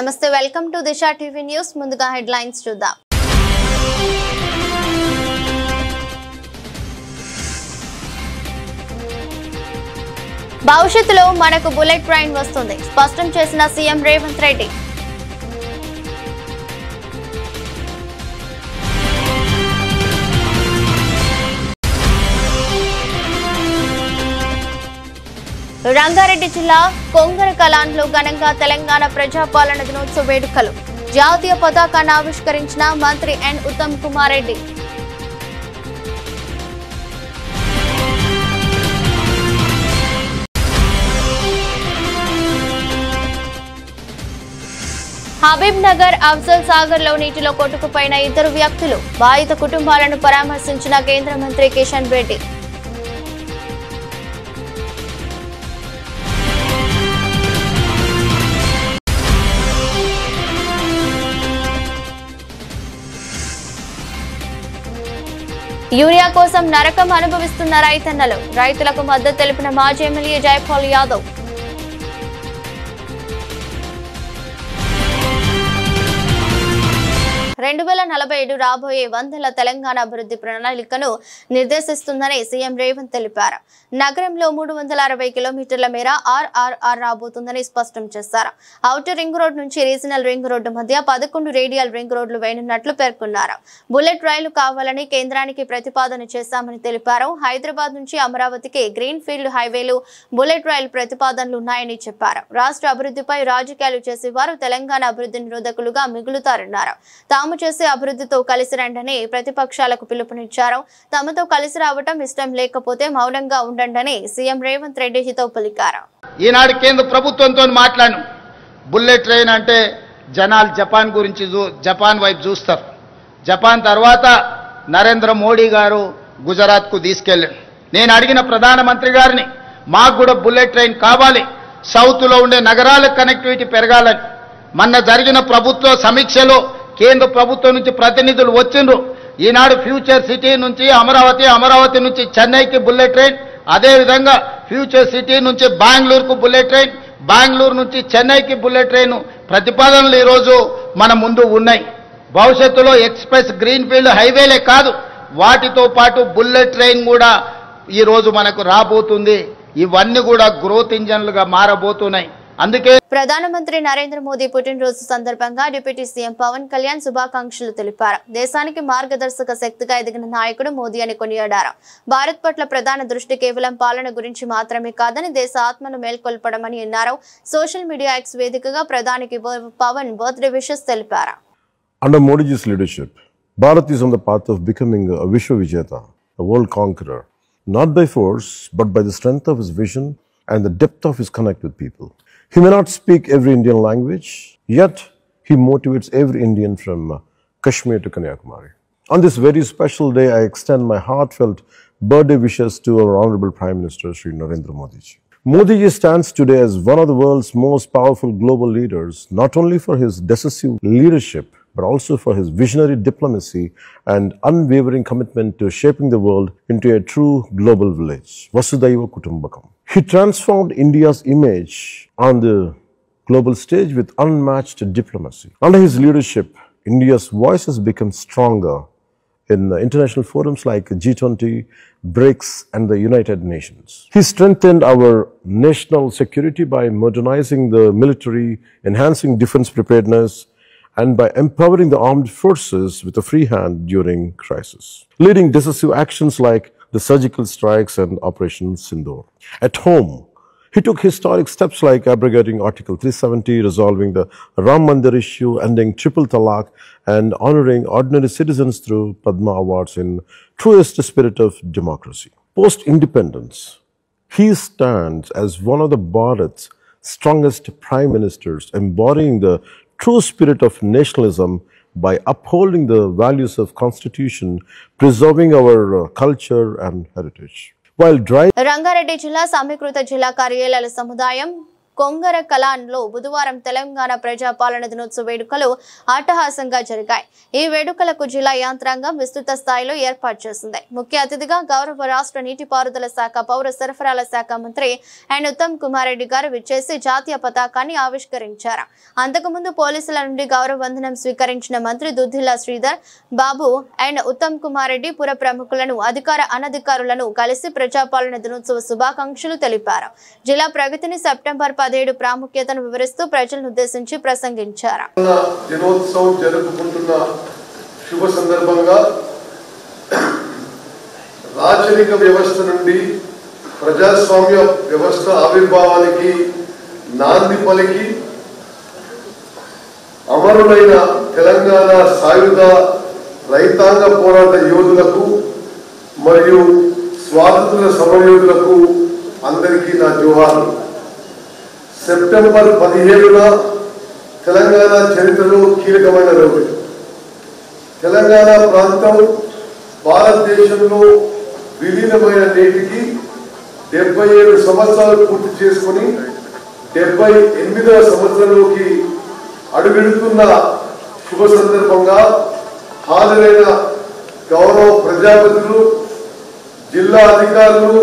నమస్తే welcome to Disha TV news ముందుగా headlines చూద్దాం భవిష్యత్తులో మనకు బుల్లెట్ ట్రైన్ వస్తుంది స్పష్టం చేసిన సీఎం రేవంత్ రెడ్డి రంగారెడ్డి జిల్లా కొంగరకలాన్లో ఘనంగా తెలంగాణ ప్రజాపాలన దినోత్సవ వేడుకలు జాతీయ పతాకాన్ని ఆవిష్కరించిన మంత్రి ఎన్ ఉత్తమ్ కుమార్ రెడ్డి హబీబ్ నగర్ అఫ్జల్ సాగర్ లో నీటిలో కొట్టుకుపోయిన ఇద్దరు వ్యక్తులు బాధిత కుటుంబాలను పరామర్శించిన కేంద్ర మంత్రి కిషన్ రెడ్డి యూరియా కోసం నరకం అనుభవిస్తున్న రైతన్నలు రైతులకు మద్దతు తెలిపిన మాజీ ఎమ్మెల్యే జైపాల్ యాదవ్ 2047 రాబోయే 100ల తెలంగాణ అభివృద్ధి ప్రణాళికను నిర్దేశిస్తుందని సీఎం రేవంత్ తెలిపారు. నగరంలో 360 కిలోమీటర్ల మేర ఆర్ఆర్ఆర్ రాబోతుందని స్పష్టం చేశారు. ఔటర్ రింగ్ రోడ్ నుంచి రీజనల్ రింగ్ రోడ్డు మధ్య 11 రేడియల్ రింగ్ రోడ్లు వేయనున్నట్లు పేర్కొన్నారు. బుల్లెట్ రైలు కావాలని కేంద్రానికి ప్రతిపాదన చేశామని తెలిపారు. హైదరాబాద్ నుంచి అమరావతికి గ్రీన్ ఫీల్డ్ హైవేలు బుల్లెట్ రైలు ప్రతిపాదనలు ఉన్నాయని చెప్పారు. రాష్ట్ర అభివృద్ధిపై రాజకీయాలు చేసేవారు తెలంగాణ అభివృద్ధి నిరోధకులుగా మిగులుతారన్నారు. తాము చేసే అభివృద్ధితో కలిసి రండని ప్రతిపక్షాలకు పిలుపునిచ్చారు. తమతో కలిసి రావటం ఇష్టం లేకపోతే మౌనంగా ఉండండి సీఎం రేవంత్ రెడ్డి హితవు పలికారు. ఈనాడు కేంద్ర ప్రభుత్వంతో మాట్లాడు బుల్లెట్ ట్రైన్ అంటే జనాలు జపాన్ వైపు చూస్తారు. జపాన్ తర్వాత నరేంద్ర మోడీ గారు గుజరాత్కు తీసుకెళ్ళాడు. నేను అడిగిన ప్రధానమంత్రి గారిని మాకు కూడా బుల్లెట్ ట్రైన్ కావాలి, సౌత్లో ఉండే నగరాలకు కనెక్టివిటీ పెరగాలని. మొన్న జరిగిన ప్రభుత్వ సమీక్షలో కేంద్ర ప్రభుత్వం నుంచి ప్రతినిధులు వచ్చిండ్రు. ఈనాడు ఫ్యూచర్ సిటీ నుంచి అమరావతి నుంచి చెన్నైకి బుల్లెట్ ట్రైన్, అదేవిధంగా ఫ్యూచర్ సిటీ నుంచి బెంగళూరుకు బుల్లెట్ ట్రైన్, బెంగళూరు నుంచి చెన్నైకి బుల్లెట్ ట్రైన్ ప్రతిపాదనలు ఈరోజు మన ముందు ఉన్నాయి. భవిష్యత్తులో ఎక్స్ప్రెస్ గ్రీన్ ఫీల్డ్ హైవేలే కాదు, వాటితో పాటు బుల్లెట్ ట్రైన్ కూడా ఈరోజు మనకు రాబోతుంది. ఇవన్నీ కూడా గ్రోత్ ఇంజన్లుగా మారబోతున్నాయి. అందుకే ప్రధానమంత్రి నరేంద్ర మోదీ పుట్టినరోజు సందర్భంగా డిప్యూటీ సీఎం పవన్ కళ్యాణ్ శుభాకాంక్షలు తెలిపారు. దేశానికి మార్గదర్శక శక్తిగా ఎదిగిన నాయకుడు మోదీ అని కొనియాడారు. భారత్ పట్ల ప్రధాన దృష్టి కేవలం పాలన గురించి మాత్రమే కాదని దేశ ఆత్మను మేల్కొల్పడమని అన్నారు. సోషల్ మీడియా ఎక్స్ వేదికగా ప్రధానికి పవన్ బర్త్డే విషెస్ తెలిపారు. Under Modi's leadership, Bharat is on the path of becoming a Vishwa Vijeta, a world conqueror, not by force but by the strength of his vision and the depth of his connect with people. He may not speak every Indian language, yet he motivates every Indian from Kashmir to Kanyakumari. On this very special day, I extend my heartfelt birthday wishes to our Honorable Prime Minister Shri Narendra Modi ji. Modi ji stands today as one of the world's most powerful global leaders, not only for his decisive leadership, but also for his visionary diplomacy and unwavering commitment to shaping the world into a true global village. Vasudhaiva Kutumbakam. He transformed India's image on the global stage with unmatched diplomacy. Under his leadership, India's voice has become stronger in international forums like G20, BRICS, and the United Nations. He strengthened our national security by modernizing the military, enhancing defense preparedness, and by empowering the armed forces with a free hand during crisis, leading decisive actions like the surgical strikes and Operation Sindoor. At home, he took historic steps like abrogating Article 370, resolving the Ram Mandir issue, ending triple talaq, and honoring ordinary citizens through Padma Awards in truest spirit of democracy. Post-independence, he stands as one of the Bharat's strongest prime ministers, embodying the true spirit of nationalism by upholding the values of Constitution, preserving our culture and heritage. While Rangareddy జిల్లా సమీకృత జిల్లా కార్యాలయాల సముదాయం కొంగర కలాన్లో బుధవారం తెలంగాణ ప్రజాపాలన దినోత్సవ వేడుకలు అట్టహాసంగా జరిగాయి. ఈ వేడుకలకు జిల్లా యంత్రాంగం విస్తృత స్థాయిలో ఏర్పాటు చేసింది. ముఖ్య అతిథిగా గౌరవ రాష్ట్ర నీటిపారుదల శాఖ పౌర సరఫరాల శాఖ మంత్రి అండ్ ఉత్తమ్ కుమార్ రెడ్డి గారు విచ్చేసి జాతీయ పతాకాన్ని ఆవిష్కరించారు. అంతకుముందు పోలీసుల నుండి గౌరవ వందనం స్వీకరించిన మంత్రి దుద్దిల్ల శ్రీధర్ బాబు అండ్ ఉత్తమ్ కుమార్ రెడ్డి పుర ప్రముఖులను అధికార అనధికారులను కలిసి ప్రజాపాలన దినోత్సవ శుభాకాంక్షలు తెలిపారు. జిల్లా ప్రగతిని సెప్టెంబర్ 17 ప్రాముఖ్యతను వివరిస్తూ ప్రజలను ఉద్దేశించి ప్రసంగించారు. దినోత్సవం జరుపుకుంటున్న శుభ సందర్భంగా రాచరిక వ్యవస్థ నుండి ప్రజాస్వామ్య వ్యవస్థ ఆవిర్భావానికి నాంది పలికి అమరులైన తెలంగాణ సాయుధ రైతాంగ పోరాట యోధులకు మరియు స్వాతంత్ర సమరయోధులకు అందరికీ నా జోహార్లు. సెప్టెంబర్ 17న తెలంగాణ చరిత్రలో కీలకమైన రోజు. తెలంగాణ ప్రాంతం భారతదేశంలో విలీనమైన నేటికి 77 సంవత్సరాలు పూర్తి చేసుకుని 78వ సంవత్సరంలోకి అడుగెడుతున్న శుభ సందర్భంగా హాజరైన గౌరవ ప్రజాపతులు, జిల్లా అధికారులు,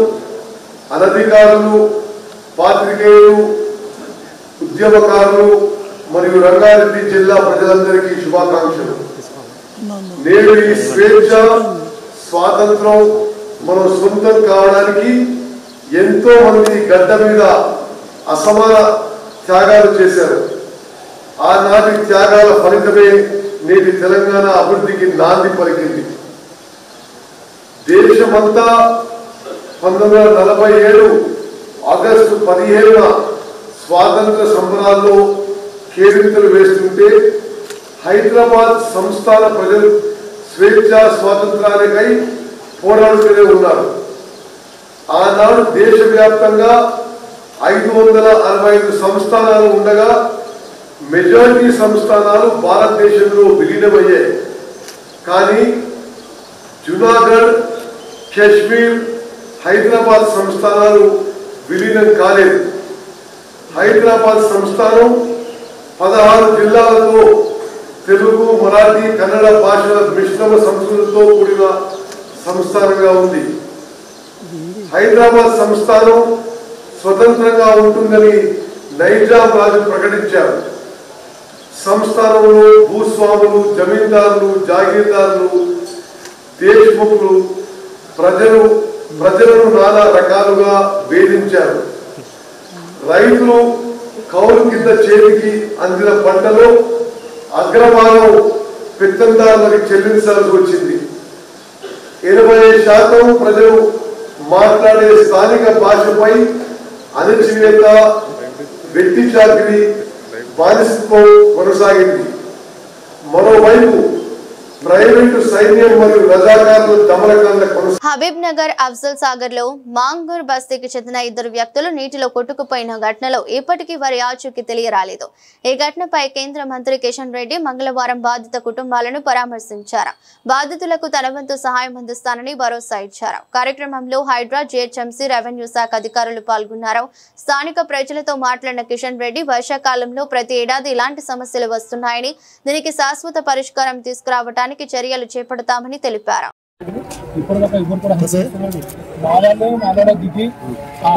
అనధికారులు, పాత్రికేయులు, ఉద్యమకారులు మరియు రంగారెడ్డి జిల్లా ప్రజలందరికీ శుభాకాంక్షలు. నేడు ఈ స్వేచ్ఛ స్వాతంత్రం మనం సొంతం కావడానికి ఎంతో మంది గడ్డ మీద అసమాన త్యాగాలు చేశారు. ఆనాటి త్యాగాల ఫలితమే నేటి తెలంగాణ అభివృద్ధికి నాంది పలికింది. దేశమంతా 1947 ఆగస్టు 15న స్వాతంత్ర సంబరాల్లో కేరింతలు వేస్తుంటే హైదరాబాద్ సంస్థాన ప్రజలు స్వేచ్ఛ స్వాతంత్రానికై పోరాడుతూనే ఉన్నారు. ఆనాడు దేశవ్యాప్తంగా 565 సంస్థానాలు ఉండగా మెజారిటీ సంస్థానాలు భారతదేశంలో విలీనమయ్యాయి. కానీ జునాగఢ్, కాశ్మీర్, హైదరాబాద్ సంస్థానాలు విలీనం కాలేదు. హైదరాబాద్ సంస్థానం 16 జిల్లాలతో తెలుగు, మరాఠీ, కన్నడ భాషల మిశ్రమ సంస్కృతితో కూడిన సంస్థానంగా ఉంది. హైదరాబాద్ సంస్థానం స్వతంత్రంగా ఉంటుందని నైజాం రాజు ప్రకటించారు. సంస్థానంలో భూస్వాములు, జమీందారులు, జాగీర్దారులు, దేశముఖులు ప్రజలను నానా రకాలుగా వేధించారు. రైతులు కౌలు కింద చేతికి అందిన పంటలో అగ్రభాగం పెత్తందారులకు చెల్లించాల్సి వచ్చింది. 80% ప్రజలు మాట్లాడే స్థానిక భాషపై అణచివేత, వెట్టి చాకిరీ, బానిసత్వం కొనసాగింది. మరోవైపు ప్రైవేటు సైన్యం మరియు రజాకారులు దమనకాండ కొనసాగింది. హబీబ్ నగర్, అఫ్జల్ సాగర్ లో మాంగూర్ బస్తీకి చెందిన 2 వ్యక్తులు నీటిలో కొట్టుకుపోయిన ఘటనలో ఇప్పటికీ వారి ఆచూకీ తెలియరాలేదు. ఈ ఘటనపై కేంద్ర మంత్రి కిషన్ రెడ్డి మంగళవారం బాధిత కుటుంబాలను పరామర్శించారు. బాధితులకు తన వంతు సహాయం అందిస్తానని భరోసా ఇచ్చారు. కార్యక్రమంలో హైడ్రా, జిహెచ్ఎంసీ, రెవెన్యూ శాఖ అధికారులు పాల్గొన్నారు. స్థానిక ప్రజలతో మాట్లాడిన కిషన్ రెడ్డి వర్షాకాలంలో ప్రతి ఏడాది ఇలాంటి సమస్యలు వస్తున్నాయని, దీనికి శాశ్వత పరిష్కారం తీసుకురావడానికి చర్యలు చేపడతామని తెలిపారు.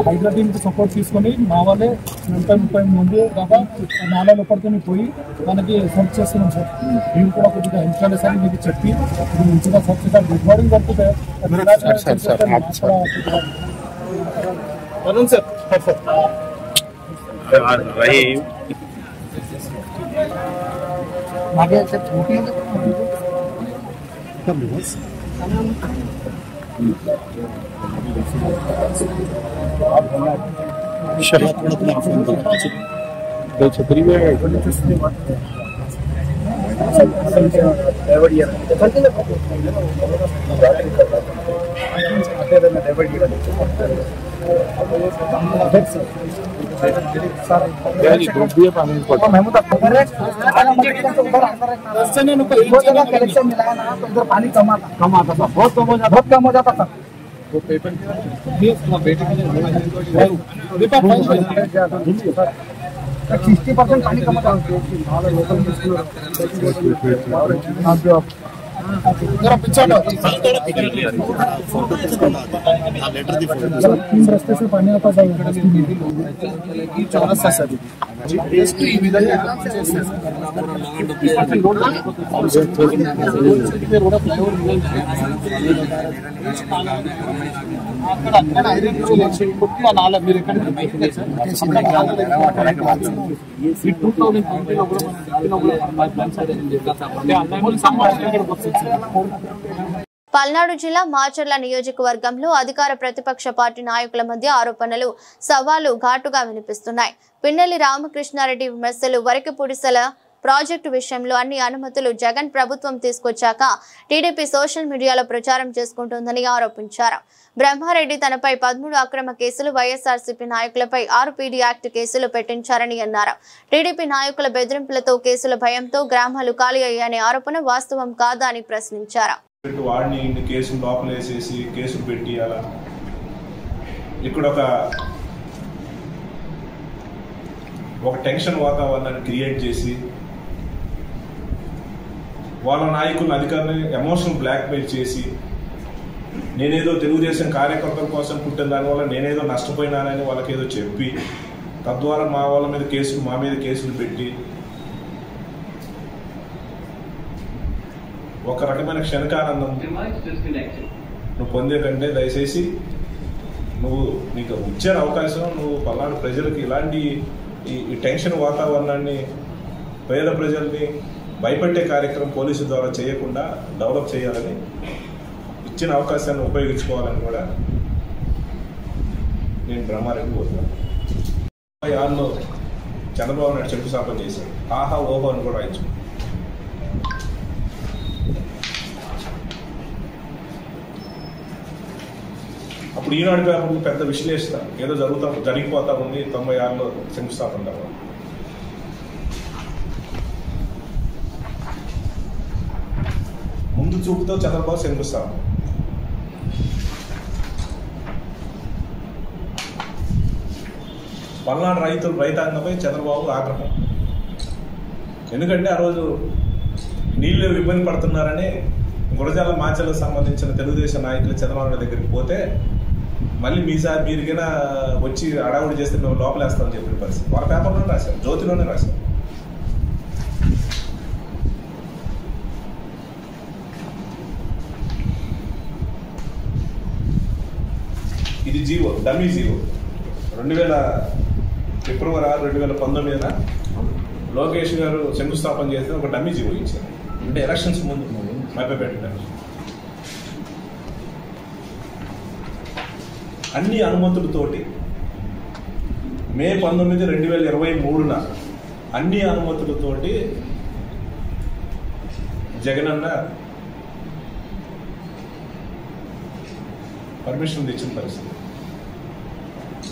హైదరా టీమ్ కి సపోర్ట్ తీసుకొని మా వాళ్ళే 30 మంది దాకా నాలా లోపడుకొని పోయి మనకి సర్చ్ చేస్తున్నాం సార్. మేము కూడా కొద్దిగా హెల్ప్ సార్ మీకు చెప్పి మంచిగా సర్చ్ సార్ రికార్డింగ్ పడుతుంది छतरी में कलेक्शन मिला है ना तो उधर पानी कम आता था, बहुत कम हो जाता था। वो पेपर ये बेटे के लिए 60% पानी कम रस्ते से पानी आता है चौरस सर పల్నాడు జిల్లా మాచర్ల నియోజకవర్గంలో అధికార ప్రతిపక్ష పార్టీ నాయకుల మధ్య ఆరోపణలు సవాలు ఘాటుగా వినిపిస్తున్నాయి. పిన్నెల్లి రామకృష్ణారెడ్డి విమర్శలు వరకిపూడిసల ప్రాజెక్టు విషయంలో అన్ని అనుమతులు జగన్ ప్రభుత్వం తీసుకొచ్చాక టీడీపీ సోషల్ మీడియాలో ప్రచారం చేసుకుంటోందని ఆరోపించారు. బ్రహ్మారెడ్డి తనపై 13 అక్రమ కేసులు, వైఎస్ఆర్సీపీ నాయకులపై 6 పీడీ యాక్ట్ కేసులు పెట్టించారని అన్నారు. టీడీపీ నాయకుల బెదిరింపులతో కేసుల భయంతో గ్రామాలు ఖాళీ అయ్యాయనే ఆరోపణ వాస్తవం కాదా అని ప్రశ్నించారు. వాడిని ఇన్ని కేసులు లోపలేసేసి కేసులు పెట్టి అలా ఇక్కడ ఒక టెన్షన్ వాతావరణాన్ని క్రియేట్ చేసి వాళ్ళ నాయకులను అధికారులను ఎమోషనల్ బ్లాక్మెయిల్ చేసి నేనేదో తెలుగుదేశం కార్యకర్తల కోసం పుట్టిన దానివల్ల నేనేదో నష్టపోయినానని వాళ్ళకేదో చెప్పి తద్వారా మా వాళ్ళ మీద కేసులు మా మీద కేసులు పెట్టి ఒక రకమైన క్షణికానందం నువ్వు పొందే కంటే దయచేసి నీకు ఇచ్చిన అవకాశం నువ్వు పల్నాడు ప్రజలకు ఇలాంటి ఈ టెన్షన్ వాతావరణాన్ని పేద ప్రజల్ని భయపెట్టే కార్యక్రమం పోలీసు ద్వారా చేయకుండా డెవలప్ చేయాలని ఇచ్చిన అవకాశాన్ని ఉపయోగించుకోవాలని కూడా నేను బ్రహ్మారెడ్డి కోరుతున్నాను. 56లో చంద్రబాబు నాయుడు శంకుస్థాపన చేశాడు. ఆహా ఓహో అని కూడా రాయించు. అప్పుడు ఈనాడు పేపర్లు పెద్ద విశ్లేషణ ఏదో జరిగిపోతా ఉంది 96లో శంకుస్థాపన తర్వాత. ముందు చూపుతో చంద్రబాబు శంకుస్థాపన. పల్నాడు రైతాంగంపై చంద్రబాబు ఆగ్రహం. ఎందుకంటే ఆ రోజు నీళ్ళు ఇబ్బంది పడుతున్నారని గురజాల మాచలకు సంబంధించిన తెలుగుదేశం నాయకులు చంద్రబాబు దగ్గరికి పోతే మళ్ళీ మీరుగైనా వచ్చి అడావుడి చేస్తే మేము లోపలేస్తామని చెప్పిన పరిస్థితి వాళ్ళ పేపర్లోనే రాశారు, జ్యోతిలోనే రాశారు. ఇది జీవో, డమ్మీ జీవో. 2000 ఫిబ్రవరి 6, 2019 లోకేష్ గారు శంకుస్థాపన చేస్తే ఒక డమ్మీ జీవో ఇచ్చారు. అంటే ఎలక్షన్స్ ముందు మభ్యపెట్టారు. అన్ని అనుమతులతోటి మే 19, 2023 అన్ని అనుమతులతోటి జగనన్న పర్మిషన్ తెచ్చిన పరిస్థితి.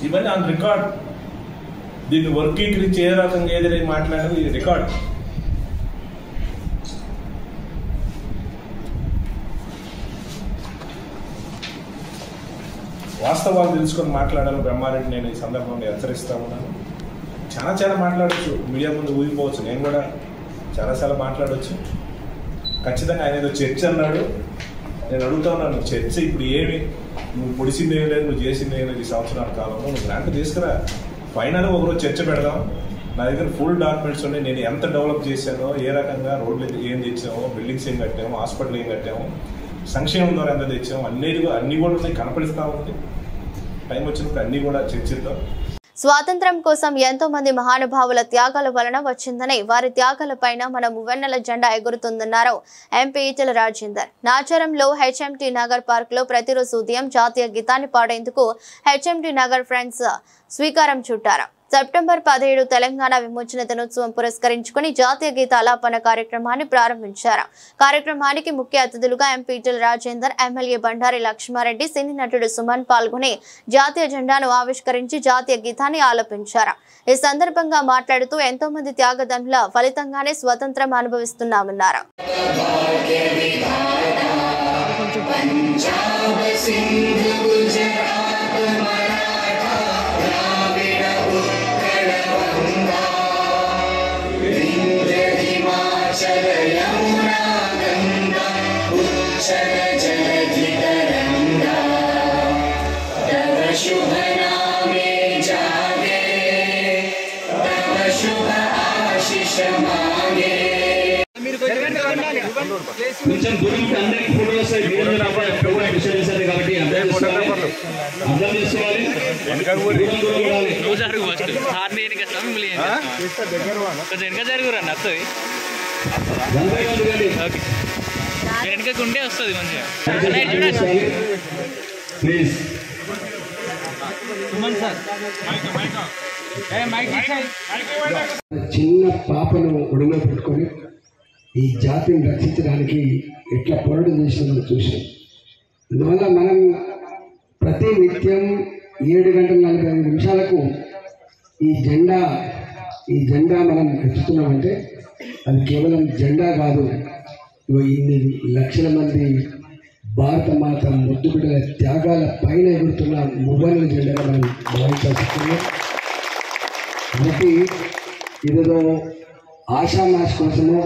ఇవన్నీ ఆన్ రికార్డ్. దీన్ని వర్గీకరించి ఏ రకంగా ఏదైనా మాట్లాడేది ఇది రికార్డ్. వాస్తవాలు తెలుసుకొని మాట్లాడాలని బ్రహ్మారెడ్డి నేను ఈ సందర్భంగా హెచ్చరిస్తా ఉన్నాను. చాలా మాట్లాడచ్చు, మీడియా ముందు ఊగిపోవచ్చు. నేను కూడా చాలాసార్లు మాట్లాడవచ్చు. ఖచ్చితంగా ఆయన ఏదో చర్చ అన్నాడు. నేను అడుగుతా ఉన్నాను, చర్చ ఇప్పుడు ఏమి? నువ్వు పొడిసింది ఏం లేదు, నువ్వు చేసింది ఏం లేదు. ఈ సంవత్సరాల కాలంలో నువ్వు గ్రాంట్ తీసుకురా, ఫైనల్గా ఒకరోజు చర్చ పెడదాం. నా దగ్గర ఫుల్ డాక్యుమెంట్స్ ఉన్నాయి. నేను ఎంత డెవలప్ చేశానో, ఏ రకంగా రోడ్లు ఏం తెచ్చామో, బిల్డింగ్స్ ఏం కట్టాము, హాస్పిటల్ ఏం కట్టాము, సంక్షేమం ద్వారా ఎంత తెచ్చాము, అన్ని కూడా ఉన్నాయి, కనపడిస్తా ఉంది. టైం వచ్చినప్పుడు అన్ని కూడా చర్చిద్దాం. స్వాతంత్ర్యం కోసం ఎంతో మంది మహానుభావుల త్యాగాల వలన వచ్చిందని, వారి త్యాగాలపైన మన మువ్వెన్నెల జెండా ఎగురుతుందన్నారు ఎంపీ ఈటెల రాజేందర్. నాచారంలో హెచ్ఎంటీ నగర్ పార్క్ లో ప్రతిరోజు ఉదయం జాతీయ గీతాన్ని పాడేందుకు హెచ్ఎంటీ నగర్ ఫ్రెండ్స్ స్వీకారం చుట్టారు. సెప్టెంబర్ 17 తెలంగాణ విమోచన దినోత్సవం పురస్కరించుకుని జాతీయ గీత ఆలాపన కార్యక్రమాన్ని ప్రారంభించారు. కార్యక్రమానికి ముఖ్య అతిథులుగా ఎంపీ ఈటెల రాజేందర్, ఎమ్మెల్యే బండారి లక్ష్మారెడ్డి, సినీ నటుడు సుమన్ పాల్గొని జాతీయ జెండాను ఆవిష్కరించి జాతీయ గీతాన్ని ఆలపించారు. ఈ సందర్భంగా మాట్లాడుతూ ఎంతో మంది త్యాగదనుల ఫలితంగానే స్వతంత్రం అనుభవిస్తున్నామన్నారు. పంజాబ్ సింధు కొంచెం దూరం అందరికి ఫోటోలు వస్తాయి ప్రోగ్రామ్ డిస్టర్బ్ చేశారు కాబట్టి అర్థం చేసుకోవాలి వెనకకుంటే వస్తుంది మంచిగా ప్లీజ్ చిన్న పాపను ఒడిలో పెట్టుకొని ఈ జాతిని రక్షించడానికి ఎట్లా పోరాటం చేసిందో చూసాం. అందువల్ల మనం ప్రతి నిత్యం 7:45 ఈ జెండా మనం ఎత్తుతున్నామంటే అది కేవలం జెండా కాదు. ఇన్ని లక్షల మంది భారత మాత ముద్దు బిడ్డల త్యాగాల పైన ఎగురుతున్న మువ్వన్నెల జెండాగా మనం భావించాల్సి వస్తుంది. కాబట్టి ఇదేదో ఆషామాష కోసమో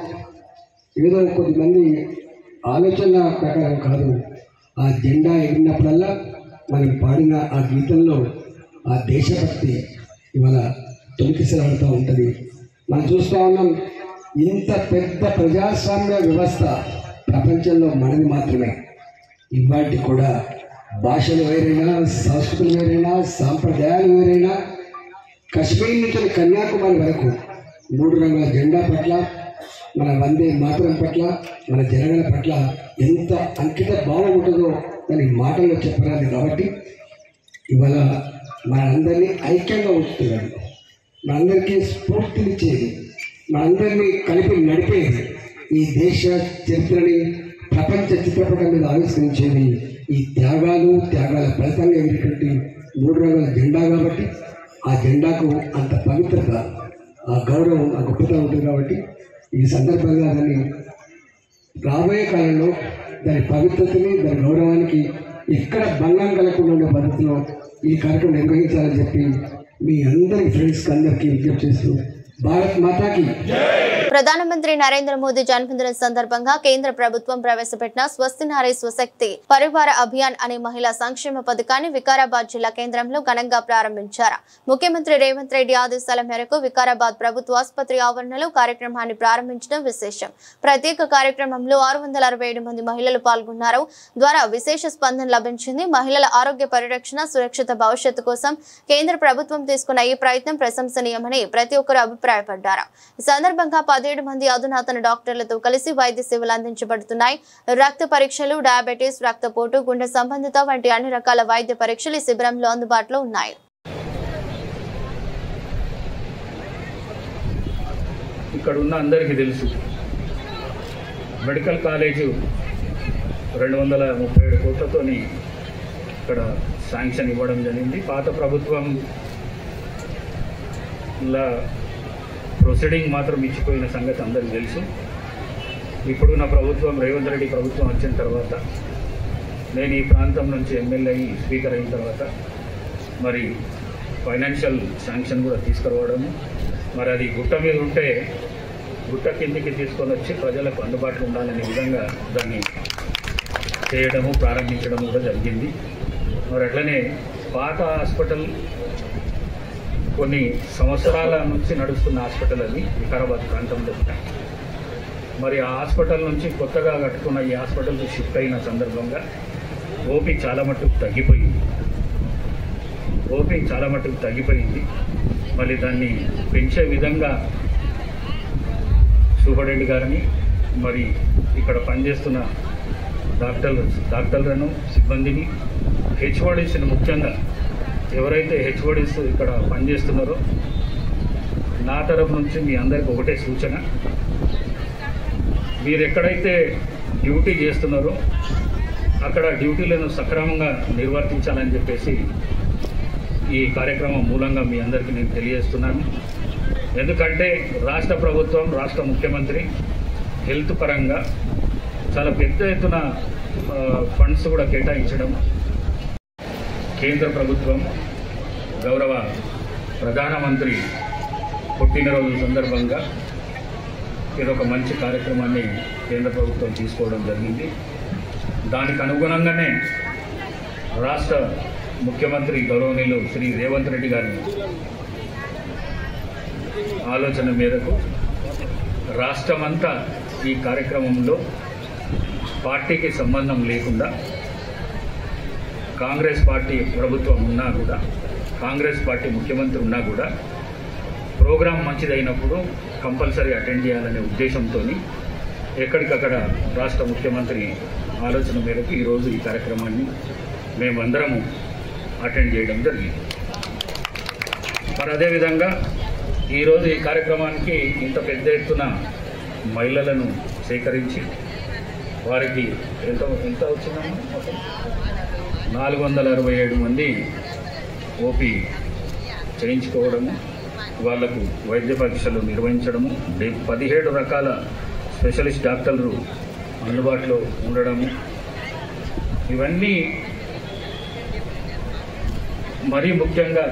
ఏదో కొద్దిమంది ఆలోచన ప్రకారం కాదు. ఆ జెండా ఎగిరినప్పుడల్లా మనం పాడిన ఆ గీతంలో ఆ దేశభక్తి ఇవాళ తొలికిసలాడుతూ ఉంటుంది. మనం చూస్తూ ఉన్నాం, ఇంత పెద్ద ప్రజాస్వామ్య వ్యవస్థ ప్రపంచంలో మనది మాత్రమే. ఇవాటి కూడా భాషలు వేరైనా, సంస్కృతులు వేరైనా, సాంప్రదాయాలు వేరైనా, కశ్మీర్ నుంచి కన్యాకుమారి వరకు 3 రంగుల జెండా పట్ల, మన వందే మాతరం పట్ల, మన జనగణ పట్ల ఎంత అంకిత భావం ఉంటుందో దాని మాటల్లో చెప్పరాదు. కాబట్టి ఇవాళ మనందరినీ ఐక్యంగా ఉంచుతున్నాడు, మనందరికీ స్ఫూర్తినిచ్చేది, మనందరినీ కలిపి నడిపేది, ఈ దేశ చరిత్రని ప్రపంచ చిత్రపటం మీద ఆవిష్కరించేది ఈ త్యాగాల ఫలితంగా ఎగిరేటువంటి 3 రంగుల జెండా. కాబట్టి ఆ జెండాకు అంత పవిత్రత, ఆ గౌరవం, ఆ గొప్పతనం ఉంటుంది. కాబట్టి ఈ సందర్భంగా దాన్ని రాబోయే కాలంలో దాని పవిత్రతని, దాని గౌరవానికి ఎక్కడ భంగం కలగకుండా ఉండే పద్ధతిలో ఈ కార్యక్రమం నిర్వహించాలని చెప్పి మీ అందరి ఫ్రెండ్స్కి అందరికీ విజ్ఞప్తి చేస్తూ భారత్ మాతాకి. ప్రధానమంత్రి నరేంద్ర మోదీ జన్మదిన సందర్భంగా కేంద్ర ప్రభుత్వం ప్రవేశపెట్టిన స్వస్తి నారీ స్వశక్తి పరివార అభియాన్ అనే మహిళా సంక్షేమ పథకాన్ని వికారాబాద్ జిల్లా కేంద్రంలో ఘనంగా ప్రారంభించారు. ముఖ్యమంత్రి రేవంత్ రెడ్డి ఆదేశాల మేరకు వికారాబాద్ ప్రభుత్వ ఆసుపత్రి ఆవరణలో కార్యక్రమాన్ని ప్రారంభించడం విశేషం. ప్రత్యేక కార్యక్రమంలో 667 మంది మహిళలు పాల్గొన్నారు. ద్వారా విశేష స్పందన లభించింది. మహిళల ఆరోగ్య పరిరక్షణ, సురక్షిత భవిష్యత్తు కోసం కేంద్ర ప్రభుత్వం తీసుకున్న ఈ ప్రయత్నం ప్రశంసనీయమని ప్రతి ఒక్కరు అభిప్రాయపడ్డారు. ఈ సందర్భంగా 17 మంది అధునాతన డాక్టర్లతో కలిసి వైద్య సేవలు అందించబడుతున్నాయి. రక్త పరీక్షలు, డయాబెటీస్, రక్తపోటు, గుండె సంబంధిత వంటి అన్ని రకాల వైద్య పరీక్షలు ఈ శిబిరంలో అందుబాటులో ఉన్నాయి. ఇక్కడ ఉన్న అందరికీ తెలుసు, మెడికల్ కాలేజు 237 కోట్లతోని ఇక్కడ శాంక్షన్ ఇవ్వడం జరిగింది. పాత ప్రభుత్వం ప్రొసీడింగ్ మాత్రం ఇచ్చిపోయిన సంగతి అందరికీ తెలుసు. ఇప్పుడున్న ప్రభుత్వం, రేవంత్ రెడ్డి ప్రభుత్వం వచ్చిన తర్వాత, నేను ఈ ప్రాంతం నుంచి ఎమ్మెల్యే స్పీకర్ అయిన తర్వాత మరి ఫైనాన్షియల్ శాంక్షన్ కూడా తీసుకురావడము, మరి అది గుట్ట మీద ఉంటే గుట్ట కిందికి తీసుకొని వచ్చి ప్రజలకు అందుబాటులో ఉండాలనే విధంగా దాన్ని చేయడము, ప్రారంభించడం కూడా జరిగింది. మరి అట్లనే పాత హాస్పిటల్ కొన్ని సంవత్సరాల నుంచి నడుస్తున్న హాస్పిటల్ అది వికారాబాద్ ప్రాంతంలో ఉంటాయి. మరి ఆ హాస్పిటల్ నుంచి కొత్తగా కట్టుకున్న ఈ హాస్పిటల్కి షిఫ్ట్ అయిన సందర్భంగా ఓపీ చాలా మట్టుకు తగ్గిపోయింది. మళ్ళీ దాన్ని పెంచే విధంగా సూపరింటెండెంట్ గారిని, మరి ఇక్కడ పనిచేస్తున్న డాక్టర్లను, సిబ్బందిని, హెచ్ఓడీస్ని, ముఖ్యంగా ఎవరైతే హెచ్ఓడీస్ ఇక్కడ పనిచేస్తున్నారో నా తరఫు నుంచి మీ అందరికీ ఒకటే సూచన, మీరు ఎక్కడైతే డ్యూటీ చేస్తున్నారో అక్కడ డ్యూటీలను సక్రమంగా నిర్వర్తించాలని చెప్పేసి ఈ కార్యక్రమం మూలంగా మీ అందరికీ నేను తెలియజేస్తున్నాను. ఎందుకంటే రాష్ట్ర ప్రభుత్వం, రాష్ట్ర ముఖ్యమంత్రి హెల్త్ పరంగా చాలా పెద్ద ఎత్తున ఫండ్స్ కూడా కేటాయించడం, కేంద్ర ప్రభుత్వం గౌరవ ప్రధానమంత్రి పుట్టినరోజు సందర్భంగా ఇదొక మంచి కార్యక్రమాన్ని కేంద్ర ప్రభుత్వం తీసుకోవడం జరిగింది. దానికి అనుగుణంగానే రాష్ట్ర ముఖ్యమంత్రి గౌరవనీయులు శ్రీ రేవంత్ రెడ్డి గారి ఆలోచన మేరకు రాష్ట్రమంతా ఈ కార్యక్రమంలో పార్టీకి సంబంధం లేకుండా కాంగ్రెస్ పార్టీ ప్రభుత్వం ఉన్నా కూడా, కాంగ్రెస్ పార్టీ ముఖ్యమంత్రి ఉన్నా కూడా ప్రోగ్రాం మంచిదైనప్పుడు కంపల్సరీ అటెండ్ చేయాలనే ఉద్దేశంతో ఎక్కడికక్కడ రాష్ట్ర ముఖ్యమంత్రి ఆలోచన మేరకు ఈరోజు ఈ కార్యక్రమాన్ని మేమందరము అటెండ్ చేయడం జరిగింది. మరి అదేవిధంగా ఈరోజు ఈ కార్యక్రమానికి ఇంత పెద్ద ఎత్తున మహిళలను సేకరించి వారికి ఎంత వచ్చిందమ్మా 467 మంది ఓపీ చేయించుకోవడము, వాళ్లకు వైద్య పరీక్షలు నిర్వహించడము, 17 రకాల స్పెషలిస్ట్ డాక్టర్లు అందుబాటులో ఉండడము, ఇవన్నీ మరీ ముఖ్యంగా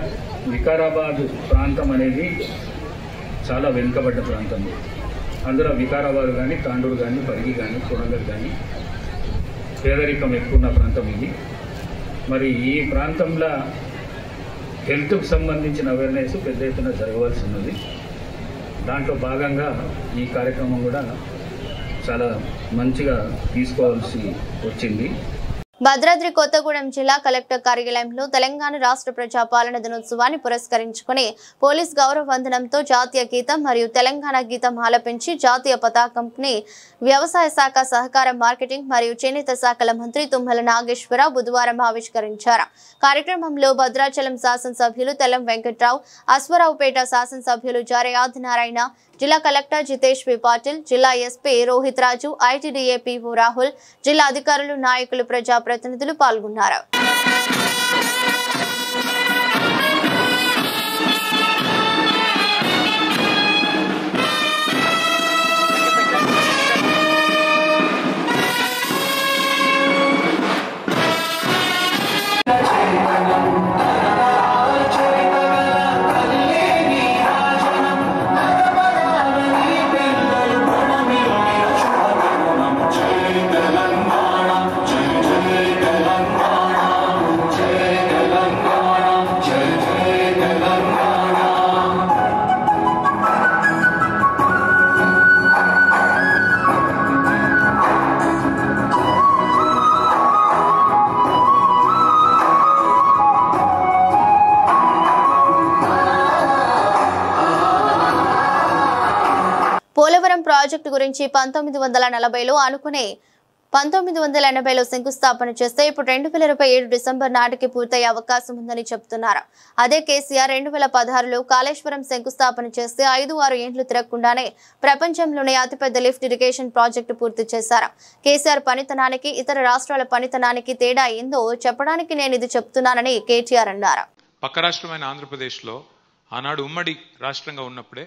వికారాబాద్ ప్రాంతం అనేది చాలా వెనుకబడ్డ ప్రాంతం. అందులో వికారాబాద్ కానీ, తాండూరు కానీ, పరిగి కానీ, కొడంగల్ కానీ పేదరికం ఎక్కువ ఉన్న ప్రాంతం ఇది. మరి ఈ ప్రాంతంలో హెల్త్కు సంబంధించిన అవేర్నెస్ పెద్ద ఎత్తున జరగవలసి ఉన్నది. దాంట్లో భాగంగా ఈ కార్యక్రమం కూడా చాలా మంచిగా తీసుకోవాల్సి వచ్చింది. భద్రాద్రి కొత్తగూడెం జిల్లా కలెక్టర్ కార్యాలయంలో తెలంగాణ రాష్ట్ర ప్రజాపాలన దినోత్సవాన్ని పురస్కరించుకుని పోలీస్ గౌరవ వందనంతో జాతీయ గీతం మరియు తెలంగాణ గీతం ఆలపించి జాతీయ పతాకంని వ్యవసాయ శాఖ, సహకార, మార్కెటింగ్ మరియు చేనేత శాఖల మంత్రి తుమ్మల నాగేశ్వరరావు బుధవారం ఆవిష్కరించారు. కార్యక్రమంలో భద్రాచలం శాసనసభ్యులు తెల్లం వెంకట్రావు, అశ్వరావుపేట శాసనసభ్యులు జారే ఆదినారాయణ, జిల్లా కలెక్టర్ జితేష్ వి పాటిల్, జిల్లా ఎస్పీ రోహిత్ రాజు, ఐటీడీఏ పీఓ రాహుల్, జిల్లా అధికారులు, నాయకులు, ప్రజాప్రతినిధులు పాల్గొన్నారు. పోలవరం ప్రాజెక్టు గురించి 1940లో అనుకునే 1980లో శంకుస్థాపన చేస్తే ఇప్పుడు 2027 డిసెంబర్ నాటికి పూర్తయ్యే అవకాశం ఉందని చెబుతున్నారు. అదే కేసీఆర్ 2016లో కాళేశ్వరం శంకుస్థాపన చేస్తే 5-6 ఏండ్లు తిరగకుండానే ప్రపంచంలోనే అతిపెద్ద లిఫ్ట్ ఇరిగేషన్ ప్రాజెక్టు పూర్తి చేశారు. కేసీఆర్ పనితనానికి ఇతర రాష్ట్రాల పనితనానికి తేడా ఏందో చెప్పడానికి నేను ఇది చెప్తున్నానని కేటీఆర్ అన్నారు. పక్క రాష్ట్రమైన ఆంధ్రప్రదేశ్లో ఆనాడు ఉమ్మడి రాష్ట్రంగా ఉన్నప్పుడే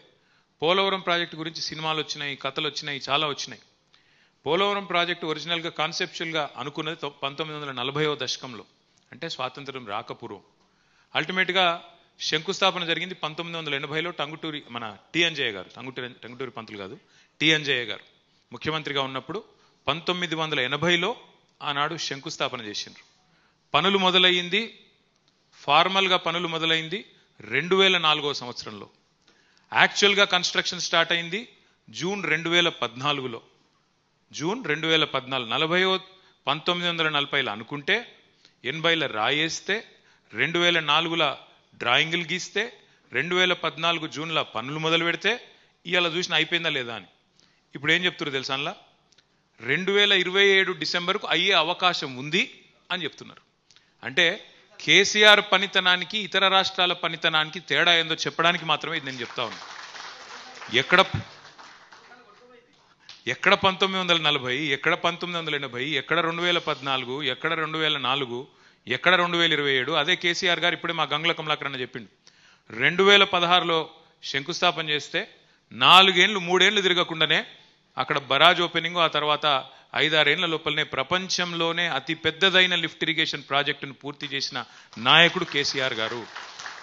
పోలవరం ప్రాజెక్టు గురించి సినిమాలు వచ్చినాయి, కథలు వచ్చినాయి, చాలా వచ్చినాయి. పోలవరం ప్రాజెక్టు ఒరిజినల్గా కాన్సెప్చువల్గా అనుకున్నది 1940వ దశకంలో, అంటే స్వాతంత్రం రాకపూర్వం. అల్టిమేట్గా శంకుస్థాపన జరిగింది 1980లో టంగుటూరి మన టి అంజయ్య గారు, టంగుటూరి పంతులు కాదు, టి అంజయ్య గారు ముఖ్యమంత్రిగా ఉన్నప్పుడు 1980లో ఆనాడు శంకుస్థాపన చేసిండ్రు. పనులు మొదలయ్యింది, ఫార్మల్గా పనులు మొదలైంది 2004వ సంవత్సరంలో. యాక్చువల్గా కన్స్ట్రక్షన్ స్టార్ట్ అయింది జూన్ 2014లో. జూన్ 2014 1940లో అనుకుంటే 80లో రాయేస్తే 2004లో డ్రాయింగులు గీస్తే 2014 జూన్లో పనులు మొదలు పెడితే ఇవాళ చూసిన అయిపోయిందా లేదా అని. ఇప్పుడు ఏం చెప్తున్నారు తెలుసా, అలా 2027 డిసెంబర్కు అయ్యే అవకాశం ఉంది అని చెప్తున్నారు. అంటే కేసీఆర్ పనితనానికి ఇతర రాష్ట్రాల పనితనానికి తేడా ఏందో చెప్పడానికి మాత్రమే ఇది నేను చెప్తా ఉన్నా. ఎక్కడ 1940, ఎక్కడ 1980, ఎక్కడ 2014, ఎక్కడ 2004, ఎక్కడ 2027. అదే కేసీఆర్ గారు ఇప్పుడే మా గంగుల కమలాకర్ అన్న చెప్పిండు. 2016లో శంకుస్థాపన చేస్తే 4 ఏళ్ళు 3 ఏళ్ళు తిరగకుండానే అక్కడ బరాజ్ ఓపెనింగ్, ఆ తర్వాత 5-6 ఏళ్ల లోపలనే ప్రపంచంలోనే అతి పెద్దదైన లిఫ్ట్ ఇరిగేషన్ ప్రాజెక్టును పూర్తి చేసిన నాయకుడు కేసీఆర్ గారు.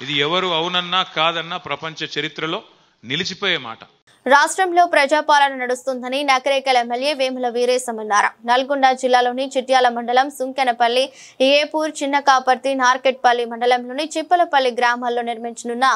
ఇది ఎవరు అవునన్నా కాదన్నా ప్రపంచ చరిత్రలో నిలిచిపోయే మాట. రాష్ట్రంలో ప్రజాపాలన నడుస్తుందని నకరేకల్ ఎమ్మెల్యే వేముల వీరేశం అన్నారు. నల్గొండ జిల్లాలోని చిట్యాల మండలం సుంకెనపల్లి, ఏపూర్, చిన్నకాపర్తి, నార్కెట్పల్లి మండలంలోని చిప్పలపల్లి గ్రామాల్లో నిర్మించనున్న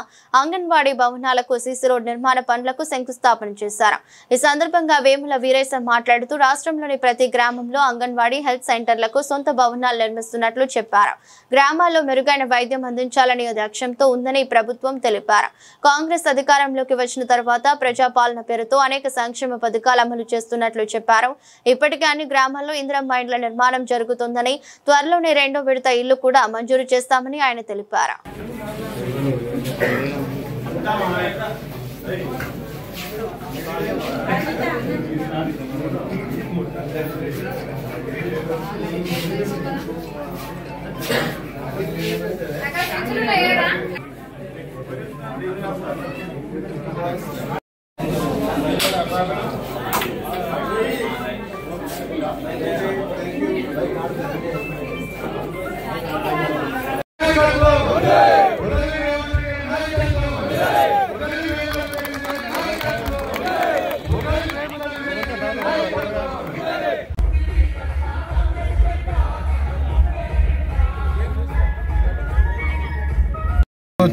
అంగన్వాడీ భవనాలకు సీసీ రోడ్ నిర్మాణ పనులకు శంకుస్థాపన చేశారు. ఈ సందర్భంగా వేముల వీరేశం మాట్లాడుతూ రాష్ట్రంలోని ప్రతి గ్రామంలో అంగన్వాడీ హెల్త్ సెంటర్లకు సొంత భవనాలు నిర్మిస్తున్నట్లు చెప్పారు. గ్రామాల్లో మెరుగైన వైద్యం అందించాలనే లక్ష్యంతో ఉందని ప్రభుత్వం తెలిపారు. కాంగ్రెస్ అధికారంలోకి వచ్చిన తర్వాత ప్రజాపాలన పేరుతో అనేక సంక్షేమ పథకాలు అమలు చేస్తున్నట్లు చెప్పారు. ఇప్పటికే అన్ని గ్రామాల్లో ఇందిరమ్మ ఇండ్ల నిర్మాణం జరుగుతుందని, త్వరలోనే 2వ విడత ఇల్లు కూడా మంజూరు చేస్తామని ఆయన తెలిపారు.